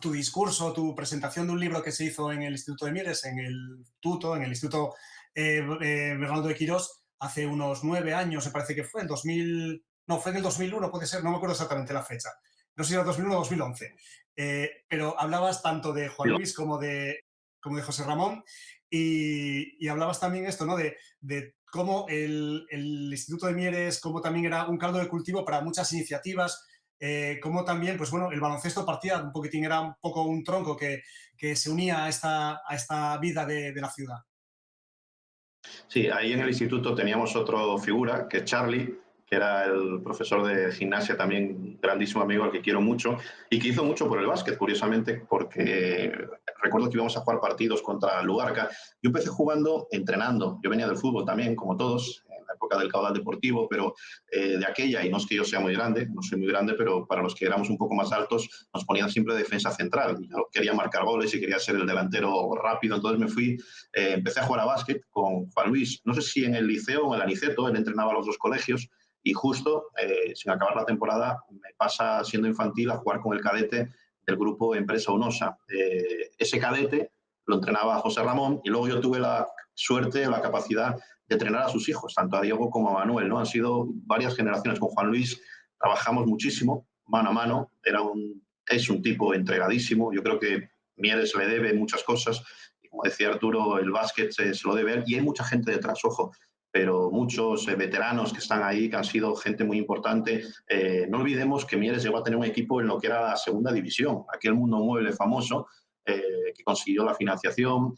tu discurso, tu presentación de un libro que se hizo en el Instituto de Mieres, en el Tuto, en el Instituto Bernardo de Quirós, hace unos 9 años, me parece que fue, en 2000... No, fue en el 2001, puede ser, no me acuerdo exactamente la fecha. No sé si era 2001 o 2011. Pero hablabas tanto de Juan Luis como de José Ramón y hablabas también esto, ¿no? De cómo el Instituto de Mieres, cómo también era un caldo de cultivo para muchas iniciativas, cómo también, pues bueno, el baloncesto partía un poquitín, era un poco un tronco que se unía a esta vida de la ciudad. Sí, ahí en el instituto teníamos otra figura, que es Charlie, que era el profesor de gimnasia también, un grandísimo amigo al que quiero mucho, y que hizo mucho por el básquet, curiosamente, porque recuerdo que íbamos a jugar partidos contra Lugarca. Yo empecé jugando, entrenando. Yo venía del fútbol también, como todos, en la época del caudal deportivo, pero de aquella, y no es que yo sea muy grande, no soy muy grande, pero para los que éramos un poco más altos, nos ponían siempre defensa central. Yo quería marcar goles y quería ser el delantero rápido, entonces me fui, empecé a jugar a básquet con Juan Luis, no sé si en el liceo o en el Aniceto, él entrenaba a los dos colegios, y justo, sin acabar la temporada, me pasa siendo infantil a jugar con el cadete del grupo Empresa Unosa. Ese cadete lo entrenaba José Ramón y luego yo tuve la suerte, la capacidad de entrenar a sus hijos, tanto a Diego como a Manuel, ¿no? Han sido varias generaciones. Con Juan Luis trabajamos muchísimo, mano a mano. Es un tipo entregadísimo. Yo creo que Mieres le debe muchas cosas. Y como decía Arturo, el básquet se lo debe a él. Y hay mucha gente detrás, ojo, pero muchos veteranos que están ahí, que han sido gente muy importante. No olvidemos que Mieres llegó a tener un equipo en lo que era la segunda división, aquel Mundo Mueble famoso, que consiguió la financiación.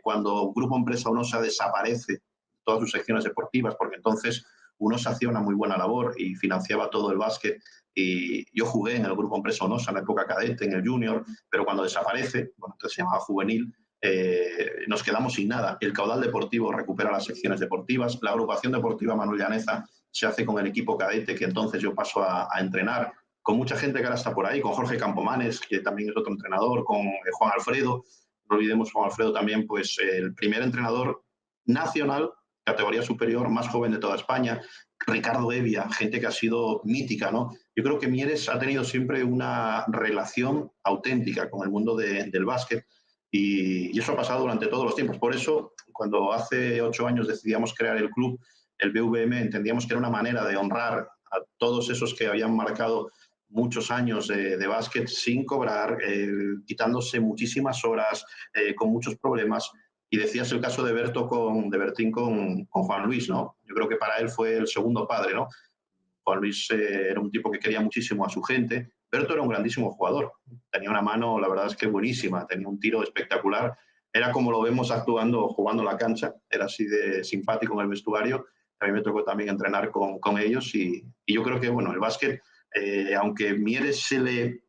Cuando Grupo Empresa Unosa desaparece todas sus secciones deportivas, porque entonces Unosa hacía una muy buena labor y financiaba todo el básquet. Y yo jugué en el Grupo Empresa Unosa en la época cadete, en el junior, pero cuando desaparece, bueno, entonces se llamaba juvenil, nos quedamos sin nada. El caudal deportivo recupera las secciones deportivas, la agrupación deportiva Manuel Llaneza se hace con el equipo cadete, que entonces yo paso a entrenar, con mucha gente que ahora está por ahí, con Jorge Campomanes, que también es otro entrenador, con Juan Alfredo, no olvidemos Juan Alfredo también, pues el primer entrenador nacional, categoría superior, más joven de toda España, Ricardo Evia, gente que ha sido mítica, ¿no? Yo creo que Mieres ha tenido siempre una relación auténtica con el mundo del básquet, y eso ha pasado durante todos los tiempos. Por eso, cuando hace 8 años decidíamos crear el club, el BVM, entendíamos que era una manera de honrar a todos esos que habían marcado muchos años de básquet sin cobrar, quitándose muchísimas horas, con muchos problemas. Y decías el caso de Bertín con Juan Luis, ¿no? Yo creo que para él fue el segundo padre, ¿no? Juan Luis era un tipo que quería muchísimo a su gente. Berto era un grandísimo jugador. Tenía una mano, la verdad es que buenísima. Tenía un tiro espectacular. Era como lo vemos actuando, jugando en la cancha. Era así de simpático en el vestuario. A mí me tocó también entrenar con ellos. Y yo creo que, bueno, el básquet, aunque Mieres se le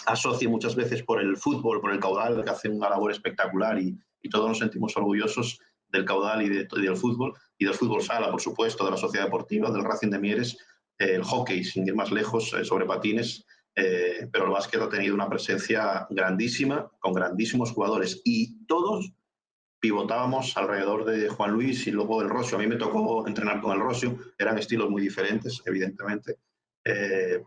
asocie muchas veces por el fútbol, por el caudal, que hace una labor espectacular y todos nos sentimos orgullosos del caudal y del fútbol sala, por supuesto, de la Sociedad Deportiva, del Racing de Mieres, el hockey, sin ir más lejos, sobre patines, pero el básquet ha tenido una presencia grandísima, con grandísimos jugadores, y todos pivotábamos alrededor de Juan Luis y luego el Rosio. A mí me tocó entrenar con el Rosio, eran estilos muy diferentes, evidentemente,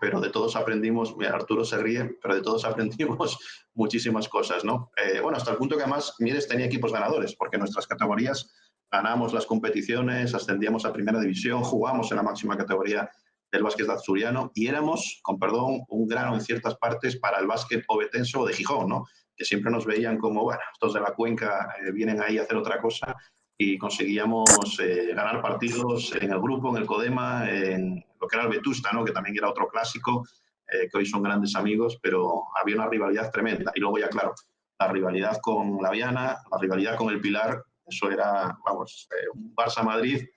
pero de todos aprendimos, mira, Arturo se ríe, pero de todos aprendimos muchísimas cosas, ¿no? Bueno, hasta el punto que además Mieres tenía equipos ganadores, porque en nuestras categorías ganamos las competiciones, ascendíamos a primera división, jugamos en la máxima categoría del básquet asturiano y éramos, con perdón, un grano en ciertas partes para el básquet ovetense o de Gijón, ¿no? Que siempre nos veían como, bueno, estos de la cuenca vienen ahí a hacer otra cosa y conseguíamos ganar partidos en el grupo, en el Codema, en lo que era el Vetusta, ¿no? Que también era otro clásico, que hoy son grandes amigos, pero había una rivalidad tremenda. Y luego ya, claro, la rivalidad con la Viana, la rivalidad con el Pilar, eso era, vamos, un Barça-Madrid,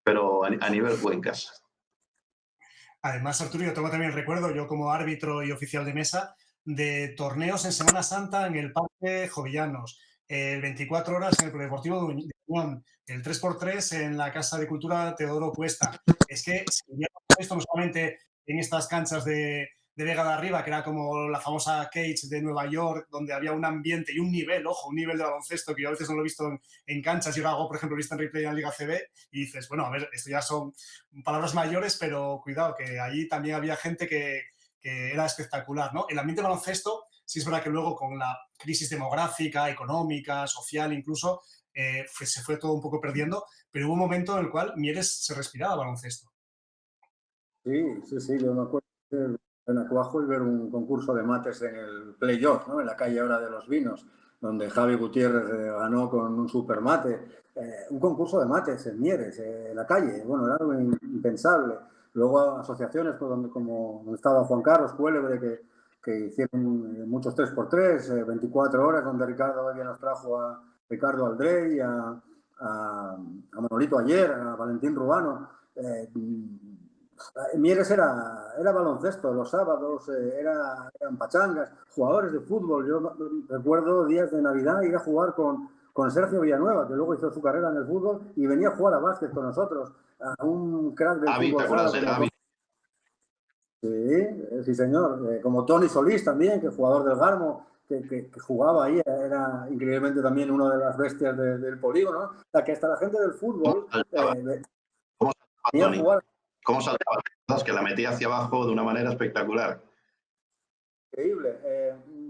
pero a nivel cuencas. Además, Arturo, yo tengo también el recuerdo, yo como árbitro y oficial de mesa, de torneos en Semana Santa en el Parque Jovellanos, el 24 horas en el Polideportivo de Unión, el 3x3 en la Casa de Cultura Teodoro Cuesta. Es que si hubiéramos esto no solamente en estas canchas de Vega de Arriba, que era como la famosa Cage de Nueva York, donde había un ambiente y un nivel, ojo, un nivel de baloncesto que yo a veces no lo he visto en canchas. Yo lo hago, por ejemplo, visto en replay en la Liga CB y dices, bueno, a ver, esto ya son palabras mayores, pero cuidado, que ahí también había gente que era espectacular, ¿no? El ambiente de baloncesto, sí es verdad que luego con la crisis demográfica, económica, social incluso, se fue todo un poco perdiendo, pero hubo un momento en el cual Mieres se respiraba baloncesto. Sí, yo me acuerdo en Acuajo y ver un concurso de mates en el playoff, ¿no? En la calle ahora de los Vinos, donde Javi Gutiérrez ganó con un super mate. Un concurso de mates en Mieres, en la calle. Bueno, era algo impensable. Luego asociaciones como estaba Juan Carlos Cuélebre, que hicieron muchos 3x3, 24 horas, donde Ricardo Bevia nos trajo a Ricardo Aldrey, a Manolito Ayer, a Valentín Rubano. Mieres era baloncesto, los sábados eran pachangas, jugadores de fútbol. Yo recuerdo días de Navidad ir a jugar con Sergio Villanueva, que luego hizo su carrera en el fútbol y venía a jugar a básquet con nosotros, a un crack del Avi, fútbol. ¿te acuerdas de Avi? Sí, señor. Como Tony Solís también, que es jugador del Garmo, que jugaba ahí, era increíblemente también una de las bestias del polígono, ¿no? O sea, que hasta la gente del fútbol venía a jugar. ¿Cómo saltaba? Que la metía hacia abajo de una manera espectacular. Increíble.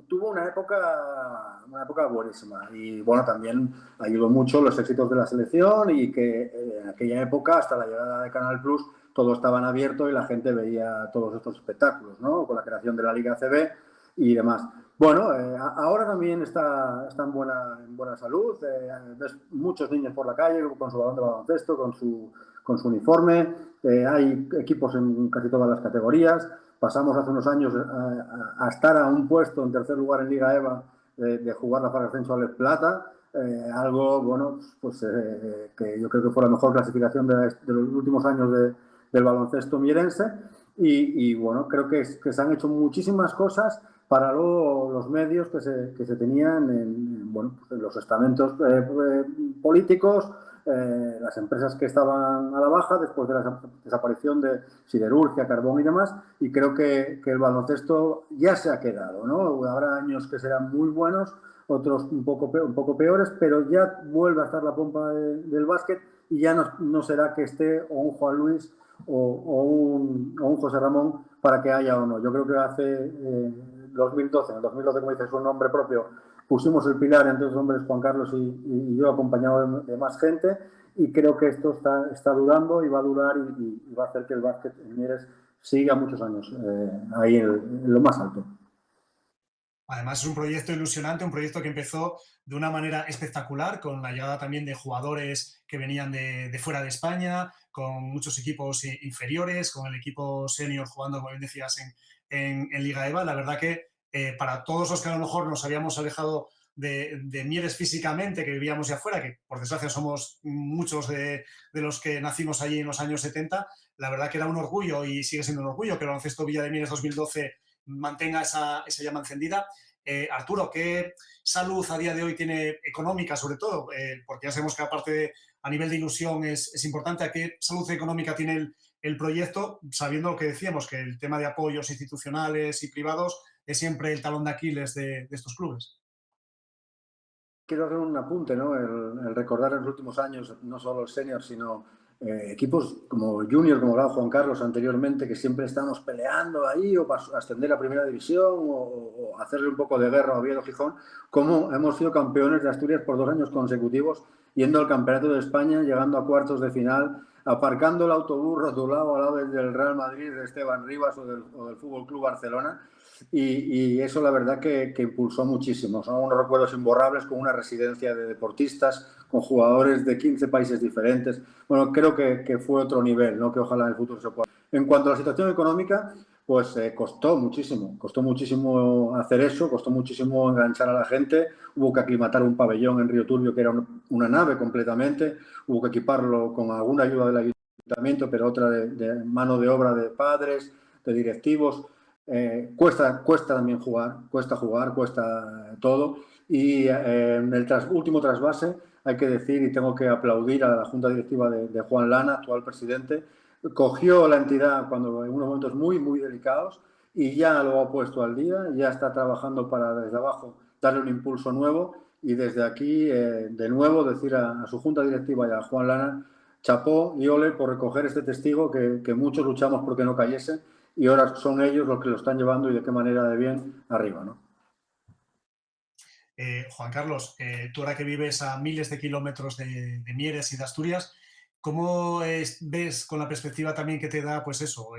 Tuvo una época buenísima y bueno, también ayudó mucho los éxitos de la selección y que en aquella época, hasta la llegada de Canal Plus, todo estaba en abierto y la gente veía todos estos espectáculos, ¿no? Con la creación de la Liga CB y demás. Bueno, ahora también está en buena salud. Ves muchos niños por la calle con su balón de baloncesto, con su uniforme. Hay equipos en casi todas las categorías. Pasamos hace unos años a estar a un puesto en tercer lugar en Liga EVA de jugar la fase ascenso a Les Plata. Algo, bueno, pues que yo creo que fue la mejor clasificación de los últimos años del baloncesto mierense. Y bueno, creo que se han hecho muchísimas cosas para luego los medios que se tenían en los estamentos políticos, las empresas que estaban a la baja después de la desaparición de siderurgia, carbón y demás, y creo que el baloncesto ya se ha quedado, ¿no? Habrá años que serán muy buenos, otros un poco peores, pero ya vuelve a estar la pompa del básquet y ya no será que esté o un Juan Luis o un José Ramón para que haya o no. Yo creo que en el 2012, como dices, un nombre propio, pusimos el pilar entre los hombres, Juan Carlos y yo, acompañado de más gente, y creo que esto está durando y va a durar y va a hacer que el básquet en Mieres siga muchos años ahí en lo más alto. Además, es un proyecto ilusionante, un proyecto que empezó de una manera espectacular, con la llegada también de jugadores que venían de fuera de España, con muchos equipos inferiores, con el equipo senior jugando, como bien decías, en Liga EVA. La verdad que para todos los que a lo mejor nos habíamos alejado de Mieres físicamente, que vivíamos de afuera, que por desgracia somos muchos de los que nacimos allí en los años 70, la verdad que era un orgullo y sigue siendo un orgullo que el Baloncesto Villa de Mieres 2012 mantenga esa llama encendida. Arturo, ¿qué salud a día de hoy tiene económica, sobre todo? Porque ya sabemos que aparte a nivel de ilusión es importante. ¿A qué salud económica tiene el proyecto? Sabiendo lo que decíamos, que el tema de apoyos institucionales y privados es siempre el talón de Aquiles de estos clubes. Quiero hacer un apunte, ¿no? El recordar en los últimos años, no solo el senior, sino equipos como Junior, como hablaba Juan Carlos anteriormente, que siempre estamos peleando ahí o para ascender a primera división o hacerle un poco de guerra a Oviedo Gijón, como hemos sido campeones de Asturias por 2 años consecutivos, yendo al Campeonato de España, llegando a cuartos de final, aparcando el autobús rotulado al lado del Real Madrid, de Esteban Rivas o del Fútbol Club Barcelona. Y eso la verdad que impulsó muchísimo. Son unos recuerdos imborrables, con una residencia de deportistas, con jugadores de 15 países diferentes. Bueno, creo que fue otro nivel, ¿no? Que ojalá en el futuro se pueda. En cuanto a la situación económica, pues costó muchísimo hacer eso, costó muchísimo enganchar a la gente. Hubo que aclimatar un pabellón en Río Turbio, que era una nave completamente. Hubo que equiparlo con alguna ayuda del ayuntamiento, pero otra de mano de obra de padres, de directivos. Cuesta también jugar, cuesta todo. Y en el último trasvase hay que decir, y tengo que aplaudir a la Junta Directiva de Juan Lana, actual presidente. Cogió la entidad cuando en unos momentos muy delicados y ya lo ha puesto al día, ya está trabajando para desde abajo darle un impulso nuevo, y desde aquí de nuevo decir a su Junta Directiva y a Juan Lana, chapó y ole por recoger este testigo que muchos luchamos porque no cayese, y ahora son ellos los que lo están llevando, y de qué manera de bien arriba, ¿no? Juan Carlos, tú ahora que vives a miles de kilómetros de Mieres y de Asturias, ¿cómo ves con la perspectiva también que te da, pues eso,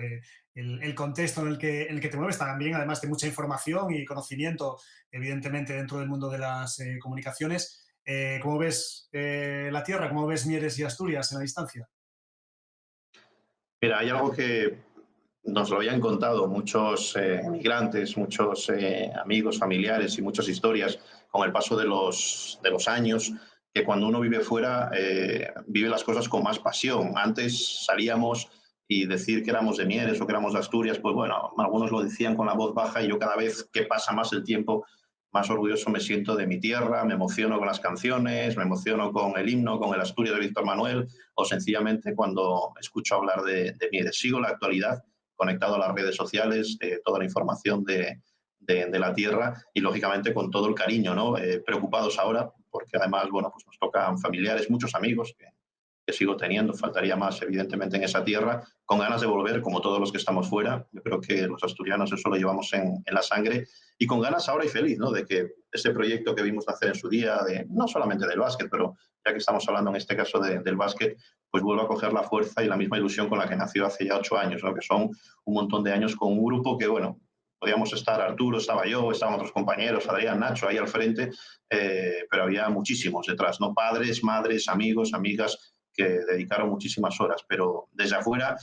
el contexto en el que te mueves? También, además de mucha información y conocimiento, evidentemente, dentro del mundo de las comunicaciones. ¿Cómo ves la tierra? ¿Cómo ves Mieres y Asturias en la distancia? Mira, hay algo que nos lo habían contado muchos migrantes, muchos amigos, familiares y muchas historias con el paso de los años, que cuando uno vive fuera vive las cosas con más pasión. Antes salíamos y decir que éramos de Mieres o que éramos de Asturias, pues bueno, algunos lo decían con la voz baja, y yo cada vez que pasa más el tiempo, más orgulloso me siento de mi tierra, me emociono con las canciones, me emociono con el himno, con el Asturias de Víctor Manuel, o sencillamente cuando escucho hablar de Mieres. Sigo la actualidad conectado a las redes sociales, toda la información de la tierra, y lógicamente con todo el cariño, ¿no? Preocupados ahora, porque además, bueno, pues nos tocan familiares, muchos amigos que sigo teniendo, faltaría más evidentemente en esa tierra, con ganas de volver como todos los que estamos fuera. Yo creo que los asturianos eso lo llevamos en la sangre, y con ganas ahora y feliz, ¿no? De que ese proyecto que vimos hacer en su día, no solamente del básquet, pero ya que estamos hablando en este caso del básquet, pues vuelva a coger la fuerza y la misma ilusión con la que nació hace ya 8 años, ¿no? Que son un montón de años con un grupo que, bueno, podíamos estar Arturo, estaba yo, estaban otros compañeros, Adrián, Nacho, ahí al frente, pero había muchísimos detrás, ¿no? Padres, madres, amigos, amigas, que dedicaron muchísimas horas, pero desde afuera,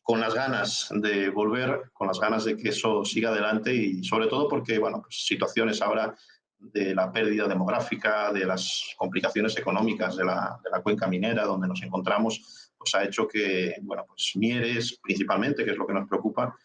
con las ganas de volver, con las ganas de que eso siga adelante, y sobre todo porque, bueno, pues situaciones ahora de la pérdida demográfica, de las complicaciones económicas de la cuenca minera donde nos encontramos, pues ha hecho que, bueno, pues Mieres principalmente, que es lo que nos preocupa,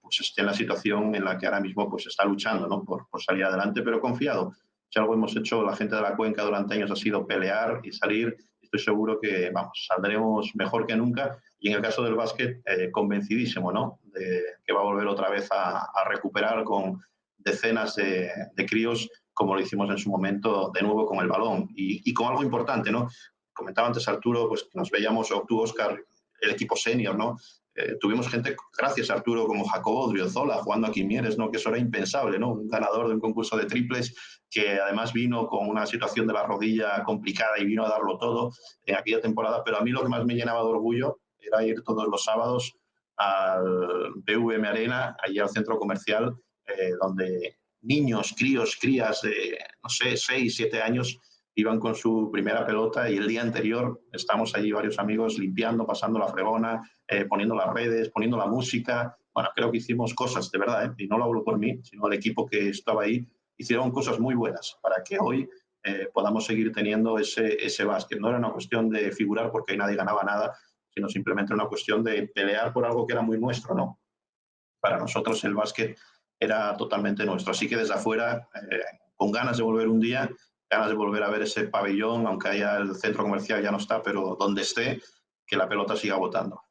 pues esté en la situación en la que ahora mismo pues está luchando, ¿no? por salir adelante, pero confiado. Si algo hemos hecho la gente de la cuenca durante años ha sido pelear y salir. Estoy seguro que, vamos, saldremos mejor que nunca, y en el caso del básquet, convencidísimo, ¿no? De que va a volver otra vez a recuperar con decenas de críos, como lo hicimos en su momento, de nuevo con el balón. Y con algo importante, ¿no? Comentaba antes Arturo, pues que nos veíamos, o tú, Óscar, el equipo senior, ¿no? Tuvimos gente, gracias a Arturo, como Jacobo Odriozola jugando aquí en Mieres, ¿no? Que eso era impensable, ¿no? Un ganador de un concurso de triples, que además vino con una situación de la rodilla complicada y vino a darlo todo en aquella temporada. Pero a mí lo que más me llenaba de orgullo era ir todos los sábados al PVM Arena, allí al centro comercial, donde niños, crías de, no sé, 6, 7 años, iban con su primera pelota, y el día anterior estamos allí varios amigos limpiando, pasando la fregona, poniendo las redes, poniendo la música. Bueno, creo que hicimos cosas, de verdad, y no lo hablo por mí, sino el equipo que estaba ahí, hicieron cosas muy buenas para que hoy podamos seguir teniendo ese básquet. No era una cuestión de figurar porque ahí nadie ganaba nada, sino simplemente una cuestión de pelear por algo que era muy nuestro, ¿no? Para nosotros el básquet era totalmente nuestro. Así que desde afuera, con ganas de volver un día, ganas de volver a ver ese pabellón, aunque haya el centro comercial ya no está, pero donde esté, que la pelota siga botando.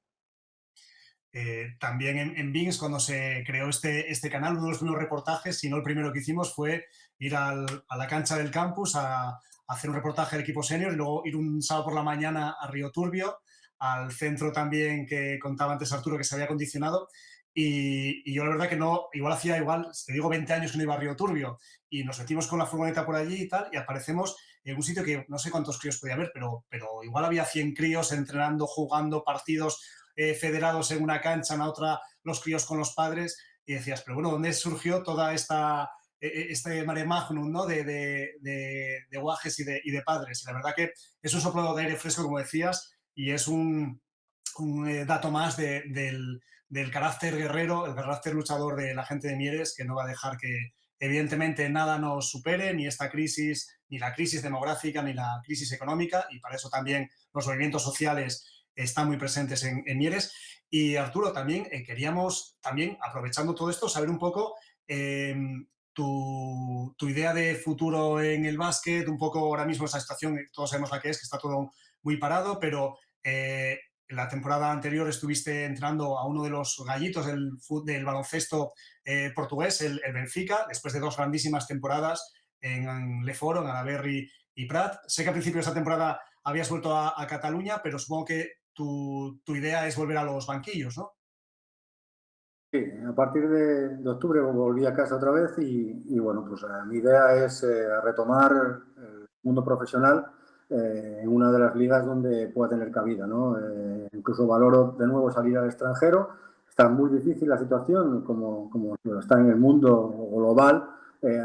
También en Vinx, cuando se creó este canal, uno de los primeros reportajes, si no el primero que hicimos, fue ir a la cancha del campus a hacer un reportaje del equipo senior, y luego ir un sábado por la mañana a Río Turbio, al centro también que contaba antes Arturo, que se había acondicionado. y yo la verdad que no, igual, te digo, 20 años que no iba a Río Turbio, y nos metimos con la furgoneta por allí y tal, y aparecemos en un sitio que no sé cuántos críos podía haber, pero igual había 100 críos entrenando, jugando partidos federados en una cancha, en la otra los críos con los padres, y decías, pero bueno, ¿dónde surgió toda este mare magnum, ¿no? de guajes y de padres? Y la verdad que es un soplo de aire fresco, como decías, y es un dato más del carácter guerrero, el carácter luchador de la gente de Mieres, que no va a dejar que, evidentemente, nada nos supere, ni esta crisis, ni la crisis demográfica, ni la crisis económica, y para eso también los movimientos sociales están muy presentes en Mieres. Y Arturo, también queríamos, también aprovechando todo esto, saber un poco eh, tu idea de futuro en el básquet, un poco ahora mismo esa situación, todos sabemos la que está todo muy parado, pero la temporada anterior estuviste entrando a uno de los gallitos del baloncesto portugués, el Benfica, después de 2 grandísimas temporadas en Leforo, en Alaberri y Prat. Sé que al principio de esta temporada habías vuelto a Cataluña, pero supongo que tu idea es volver a los banquillos, ¿no? Sí, a partir de octubre volví a casa otra vez y bueno, pues mi idea es retomar el mundo profesional en una de las ligas donde pueda tener cabida, ¿no? Incluso valoro de nuevo salir al extranjero. Está muy difícil la situación, como está en el mundo global.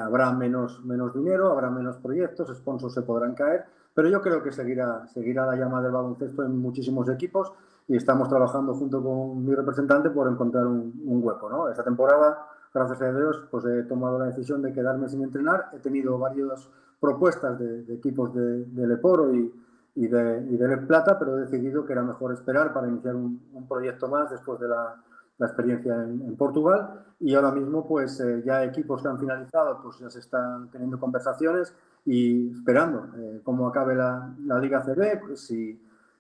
Habrá menos dinero, habrá menos proyectos, sponsors se podrán caer, pero yo creo que seguirá la llama del baloncesto en muchísimos equipos y estamos trabajando junto con mi representante por encontrar un hueco, ¿no? Esta temporada, gracias a Dios, pues he tomado la decisión de quedarme sin entrenar. He tenido varias propuestas de equipos de Leporo y de Le Plata, pero he decidido que era mejor esperar para iniciar un proyecto más después de la experiencia en Portugal. Y ahora mismo, pues ya equipos que han finalizado, pues ya se están teniendo conversaciones y esperando cómo acabe la Liga CB, pues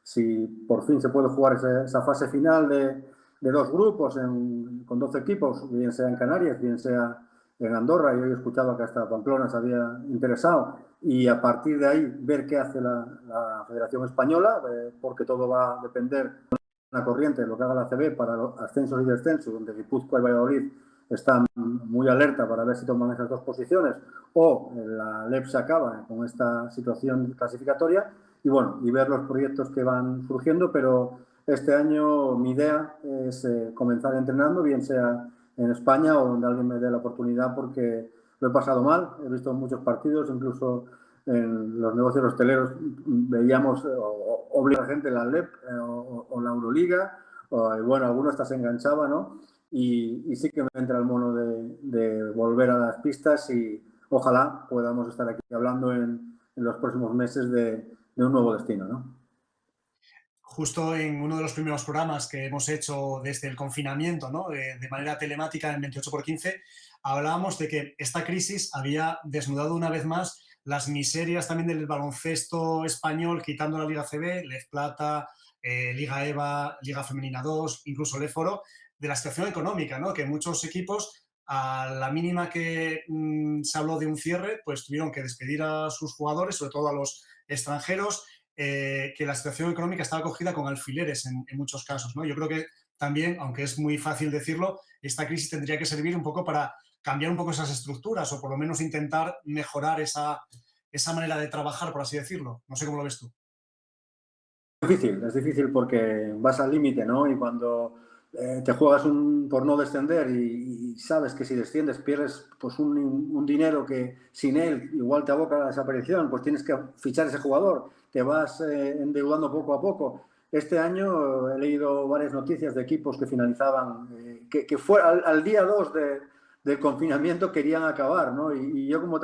si por fin se puede jugar esa fase final de 2 grupos con 12 equipos, bien sea en Canarias, bien sea en Andorra. Yo he escuchado que hasta Pamplona se había interesado, y a partir de ahí ver qué hace la Federación Española, porque todo va a depender de la corriente de lo que haga la CB para los ascensos y descensos, donde Guipúzcoa y Valladolid están muy alerta para ver si toman esas 2 posiciones o la LEP se acaba con esta situación clasificatoria. Y bueno, y ver los proyectos que van surgiendo, pero este año mi idea es comenzar entrenando, bien sea en España o donde alguien me dé la oportunidad, porque lo he pasado mal. He visto muchos partidos, incluso en los negocios hosteleros veíamos obligar a la gente la LEP o la Euroliga, y bueno, algunos hasta se enganchaba, ¿no? Y sí que me entra el mono de volver a las pistas, y ojalá podamos estar aquí hablando en los próximos meses de un nuevo destino, ¿no? Justo en uno de los primeros programas que hemos hecho desde el confinamiento, ¿no? De manera telemática en 28x15, hablábamos de que esta crisis había desnudado una vez más las miserias también del baloncesto español, quitando la Liga CB, Lez Plata, Liga EVA, Liga Femenina 2, incluso Leforo, de la situación económica, ¿no? Que muchos equipos, a la mínima que se habló de un cierre, pues tuvieron que despedir a sus jugadores, sobre todo a los extranjeros, que la situación económica estaba cogida con alfileres en muchos casos, ¿no? Yo creo que también, aunque es muy fácil decirlo, esta crisis tendría que servir un poco para cambiar un poco esas estructuras, o por lo menos intentar mejorar esa manera de trabajar, por así decirlo. No sé cómo lo ves tú. Es difícil porque vas al límite, ¿no? Y cuando te juegas por no descender y sabes que si desciendes pierdes pues un dinero que sin él igual te aboca a la desaparición, pues tienes que fichar ese jugador, te vas endeudando poco a poco. Este año he leído varias noticias de equipos que finalizaban, que fue al día 2 del confinamiento querían acabar, ¿no? Y yo como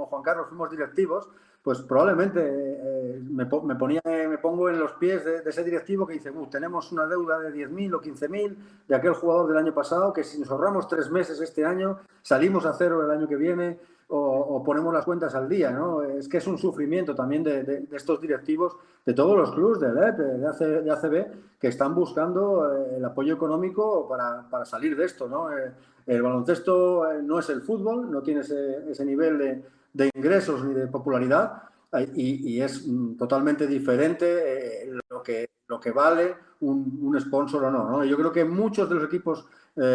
Juan Carlos fuimos directivos, pues probablemente me pongo en los pies de ese directivo que dice, tenemos una deuda de 10.000 o 15.000 de aquel jugador del año pasado, que si nos ahorramos 3 meses este año, salimos a cero el año que viene, o ponemos las cuentas al día, ¿no? Es que es un sufrimiento también de estos directivos de todos los clubes de LEP, de ACB, que están buscando el apoyo económico para salir de esto, ¿no? El baloncesto no es el fútbol, no tiene ese nivel de ingresos ni de popularidad, y es totalmente diferente lo que vale un sponsor o no, ¿no? Yo creo que muchos de los equipos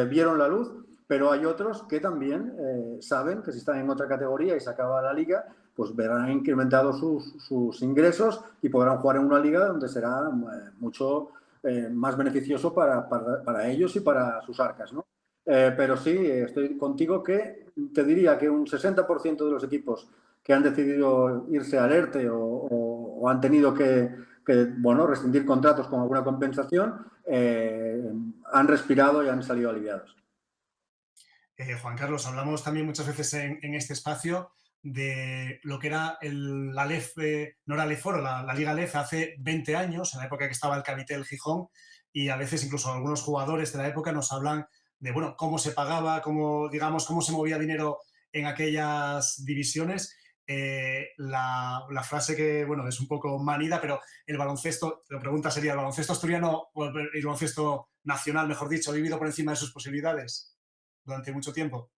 vieron la luz, pero hay otros que también saben que si están en otra categoría y se acaba la liga, pues verán incrementados sus ingresos y podrán jugar en una liga donde será mucho más beneficioso para ellos y para sus arcas, ¿no? Pero sí, estoy contigo que te diría que un 60% de los equipos que han decidido irse al ERTE o han tenido bueno, rescindir contratos con alguna compensación, han respirado y han salido aliviados. Juan Carlos, hablamos también muchas veces en este espacio de lo que era la LEF, no era LEForo, la Liga LEF hace 20 años, en la época que estaba el Cavitel Gijón, y a veces incluso algunos jugadores de la época nos hablan de, bueno, cómo se pagaba, cómo se movía dinero en aquellas divisiones. La frase que, bueno, es un poco manida, pero el baloncesto, la pregunta sería, ¿el baloncesto asturiano o el baloncesto nacional, mejor dicho, ha vivido por encima de sus posibilidades durante mucho tiempo?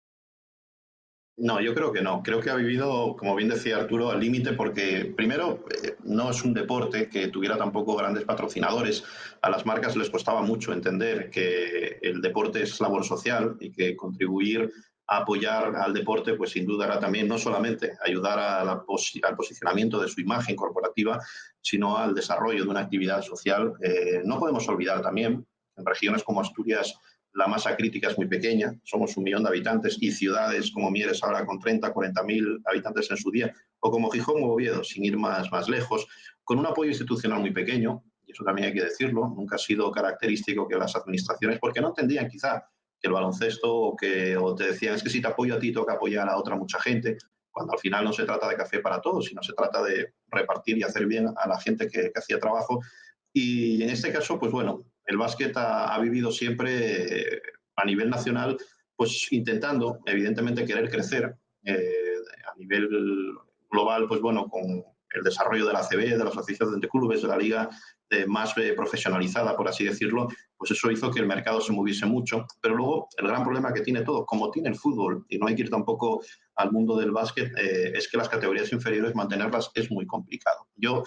No, yo creo que no. Creo que ha vivido, como bien decía Arturo, al límite porque, primero, no es un deporte que tuviera tampoco grandes patrocinadores. A las marcas les costaba mucho entender que el deporte es labor social y que contribuir a apoyar al deporte, pues sin duda era también no solamente ayudar al posicionamiento de su imagen corporativa, sino al desarrollo de una actividad social. No podemos olvidar también, en regiones como Asturias, la masa crítica es muy pequeña, somos 1 millón de habitantes y ciudades como Mieres ahora con 30, 40.000 habitantes en su día, o como Gijón o Oviedo, sin ir más lejos, con un apoyo institucional muy pequeño, y eso también hay que decirlo, nunca ha sido característico que las administraciones, porque no entendían quizá que el baloncesto o te decían es que si te apoyo a ti toca apoyar a otra mucha gente, cuando al final no se trata de café para todos, sino se trata de repartir y hacer bien a la gente que hacía trabajo. Y en este caso, pues bueno, el básquet ha vivido siempre a nivel nacional, pues intentando, evidentemente, querer crecer a nivel global, pues bueno, con el desarrollo de la ACB, de la Asociación de Clubes, de la liga más profesionalizada, por así decirlo, pues eso hizo que el mercado se moviese mucho. Pero luego el gran problema que tiene todo, como tiene el fútbol, y no hay que ir tampoco al mundo del básquet, es que las categorías inferiores mantenerlas es muy complicado. Yo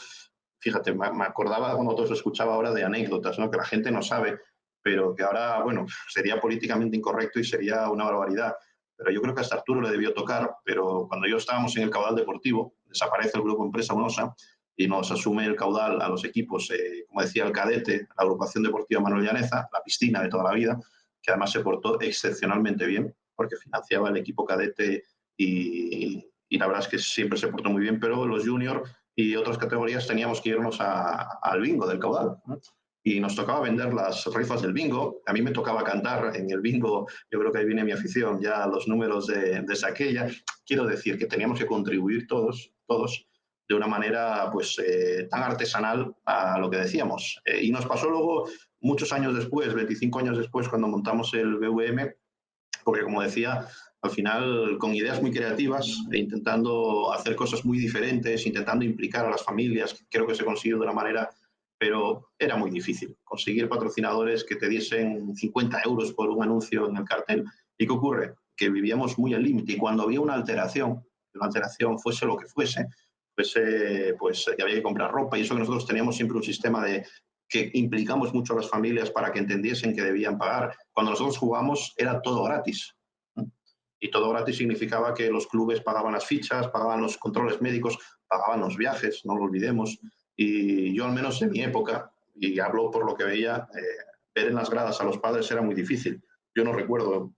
fíjate, me acordaba cuando todos escuchaba ahora de anécdotas, ¿no? Que la gente no sabe, pero que ahora, bueno, sería políticamente incorrecto y sería una barbaridad. Pero yo creo que hasta Arturo le debió tocar, pero cuando yo estábamos en el caudal deportivo, desaparece el grupo empresa UNOSA y nos asume el caudal a los equipos, como decía el cadete, la agrupación deportiva Manuel Llaneza, la piscina de toda la vida, que además se portó excepcionalmente bien, porque financiaba el equipo cadete y la verdad es que siempre se portó muy bien, pero los juniors y otras categorías teníamos que irnos al bingo del caudal, ¿no? Y nos tocaba vender las rifas del bingo. A mí me tocaba cantar en el bingo, yo creo que ahí viene mi afición, ya los números de aquella. Quiero decir que teníamos que contribuir todos de una manera pues tan artesanal a lo que decíamos. Y nos pasó luego muchos años después, 25 años después, cuando montamos el BVM, porque como decía, al final con ideas muy creativas e intentando hacer cosas muy diferentes, intentando implicar a las familias, creo que se consiguió de una manera, pero era muy difícil conseguir patrocinadores que te diesen 50 euros por un anuncio en el cartel. ¿Y qué ocurre? Que vivíamos muy al límite y cuando había una alteración fuese lo que fuese pues que había que comprar ropa y eso que nosotros teníamos siempre un sistema de que implicamos mucho a las familias para que entendiesen que debían pagar. Cuando nosotros jugamos era todo gratis. Y todo gratis significaba que los clubes pagaban las fichas, pagaban los controles médicos, pagaban los viajes, no lo olvidemos. Y yo al menos en mi época, y hablo por lo que veía, ver en las gradas a los padres era muy difícil. Yo no recuerdo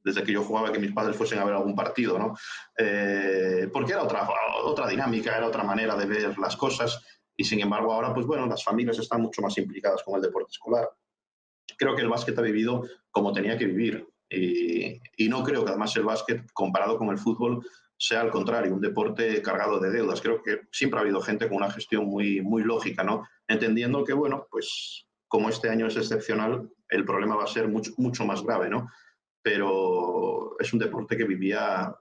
desde que yo jugaba que mis padres fuesen a ver algún partido, ¿no? Porque era otra dinámica, era otra manera de ver las cosas y sin embargo ahora, pues bueno, las familias están mucho más implicadas con el deporte escolar. Creo que el básquet ha vivido como tenía que vivir y no creo que además el básquet comparado con el fútbol sea al contrario, un deporte cargado de deudas. Creo que siempre ha habido gente con una gestión muy lógica, ¿no? Entendiendo que, bueno, pues como este año es excepcional, el problema va a ser mucho más grave, ¿no? Pero es un deporte que vivía,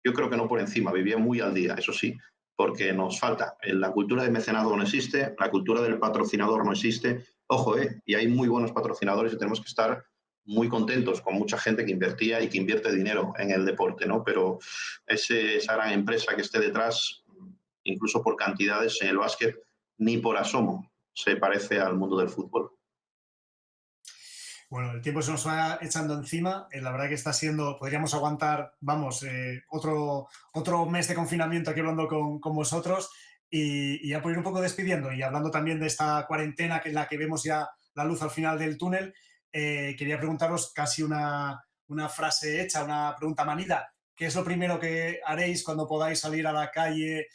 yo creo que no por encima, vivía muy al día, eso sí, porque nos falta. La cultura de mecenado no existe, la cultura del patrocinador no existe. Ojo, y hay muy buenos patrocinadores y tenemos que estar muy contentos con mucha gente que invertía y que invierte dinero en el deporte, ¿no? Pero esa gran empresa que esté detrás incluso por cantidades en el básquet, ni por asomo se parece al mundo del fútbol. Bueno, el tiempo se nos va echando encima. La verdad que está siendo, podríamos aguantar, vamos, otro mes de confinamiento aquí hablando con vosotros y ya por ir un poco despidiendo y hablando también de esta cuarentena que en la que vemos ya la luz al final del túnel, quería preguntaros casi una frase hecha, una pregunta manida. ¿Qué es lo primero que haréis cuando podáis salir a la calle?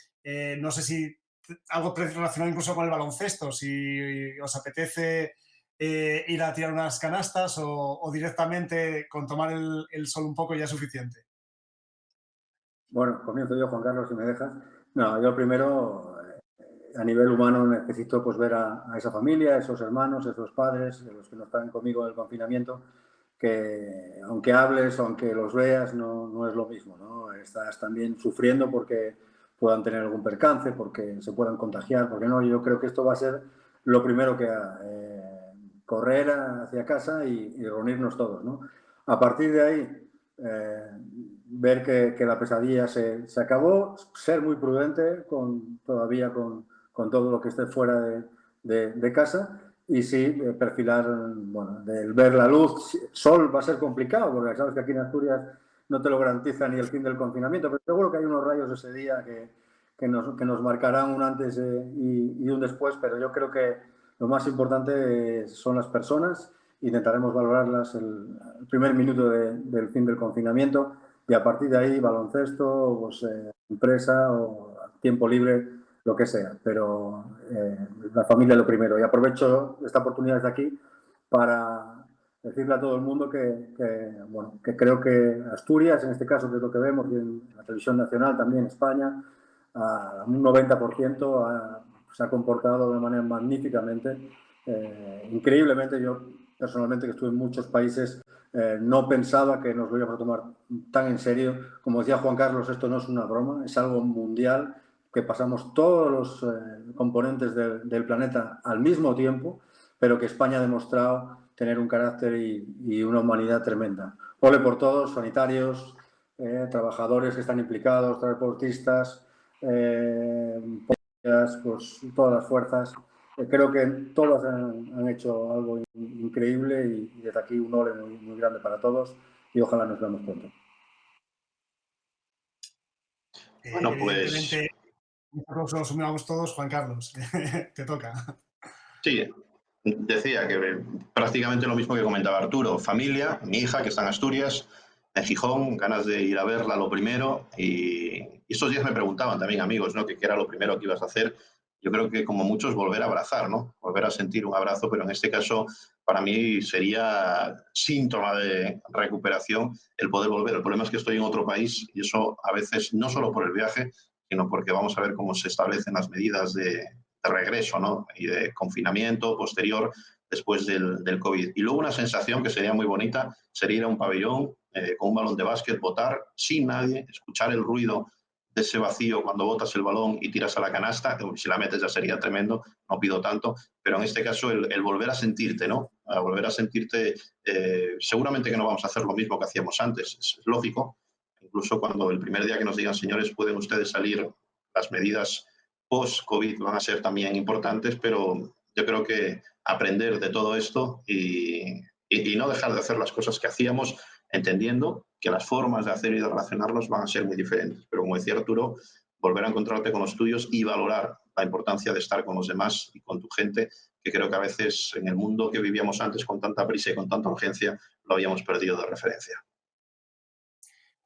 No sé si algo relacionado incluso con el baloncesto, si os apetece ir a tirar unas canastas o directamente con tomar el sol un poco ya es suficiente. Bueno, comienzo yo, Juan Carlos, si me dejas. No, yo primero, a nivel humano, necesito pues ver a esa familia, a esos hermanos, a esos padres, de los que no están conmigo en el confinamiento, que aunque hables, aunque los veas, no es lo mismo, ¿no? Estás también sufriendo porque puedan tener algún percance, porque se puedan contagiar, porque no. Yo creo que esto va a ser lo primero que haga, correr hacia casa y reunirnos todos, ¿no? A partir de ahí, ver que la pesadilla se acabó, ser muy prudente todavía con todo lo que esté fuera de casa y sí, perfilar, bueno, del ver la luz. Sol va a ser complicado porque sabes que aquí en Asturias no te lo garantiza ni el fin del confinamiento, pero seguro que hay unos rayos ese día que nos marcarán un antes y un después, pero yo creo que lo más importante son las personas. Intentaremos valorarlas el primer minuto del fin del confinamiento y a partir de ahí baloncesto, pues, empresa o tiempo libre, lo que sea. Pero la familia es lo primero. Y aprovecho esta oportunidad desde aquí para decirle a todo el mundo bueno, que creo que Asturias, en este caso, que es lo que vemos, y en la televisión nacional también, España, a un 90% se ha comportado de manera magníficamente. Increíblemente, yo personalmente, que estuve en muchos países, no pensaba que nos lo íbamos a tomar tan en serio. Como decía Juan Carlos, esto no es una broma, es algo mundial, que pasamos todos los componentes del planeta al mismo tiempo, pero que España ha demostrado tener un carácter y una humanidad tremenda. Ole por todos, sanitarios, trabajadores que están implicados, transportistas, pues todas las fuerzas. Creo que todos han hecho algo increíble y desde aquí un ole muy grande para todos y ojalá nos veamos pronto. Bueno, pues Evidentemente, nos sumamos todos. Juan Carlos, te toca. sí, decía que prácticamente lo mismo que comentaba Arturo. Familia, mi hija que está en Asturias, en Gijón, ganas de ir a verla lo primero. Y estos días me preguntaban también amigos, ¿no? ¿Qué era lo primero que ibas a hacer? Yo creo que como muchos volver a abrazar, ¿no? Volver a sentir un abrazo, pero en este caso para mí sería síntoma de recuperación el poder volver. El problema es que estoy en otro país y eso a veces no solo por el viaje, sino porque vamos a ver cómo se establecen las medidas de regreso, ¿no? Y de confinamiento posterior después del COVID. Y luego una sensación que sería muy bonita sería ir a un pabellón con un balón de básquet, botar sin nadie, escuchar el ruido de ese vacío cuando botas el balón y tiras a la canasta, que si la metes ya sería tremendo, no pido tanto, pero en este caso el volver a sentirte, ¿no? A volver a sentirte, seguramente que no vamos a hacer lo mismo que hacíamos antes, es lógico, incluso cuando el primer día que nos digan, señores, pueden ustedes salir, las medidas post-COVID van a ser también importantes, pero yo creo que aprender de todo esto y no dejar de hacer las cosas que hacíamos, entendiendo que las formas de hacer y de relacionarnos van a ser muy diferentes. Pero como decía Arturo, volver a encontrarte con los tuyos y valorar la importancia de estar con los demás y con tu gente, que creo que a veces en el mundo que vivíamos antes con tanta prisa y con tanta urgencia lo habíamos perdido de referencia.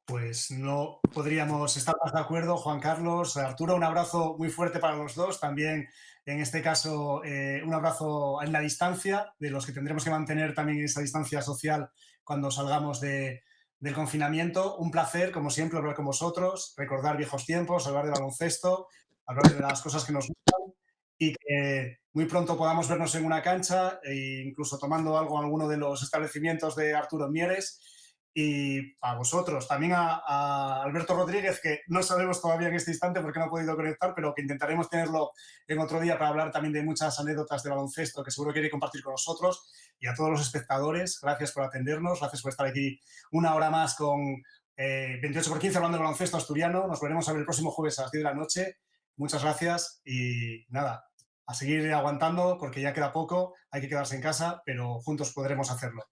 Pues no podríamos estar más de acuerdo, Juan Carlos. Arturo, un abrazo muy fuerte para los dos. También, en este caso, un abrazo en la distancia, de los que tendremos que mantener también esa distancia social cuando salgamos del confinamiento. Un placer, como siempre, hablar con vosotros, recordar viejos tiempos, hablar de baloncesto, hablar de las cosas que nos gustan y que muy pronto podamos vernos en una cancha e incluso tomando algo en alguno de los establecimientos de Arturo Mieres. Y a vosotros, también a Alberto Rodríguez, que no sabemos todavía en este instante porque no ha podido conectar, pero que intentaremos tenerlo en otro día para hablar también de muchas anécdotas de baloncesto que seguro quiere compartir con nosotros. Y a todos los espectadores, gracias por atendernos, gracias por estar aquí una hora más con 28 por 15 hablando de baloncesto asturiano. Nos volveremos a ver el próximo jueves a las 10 de la noche. muchas gracias y nada, a seguir aguantando porque ya queda poco, hay que quedarse en casa, pero juntos podremos hacerlo.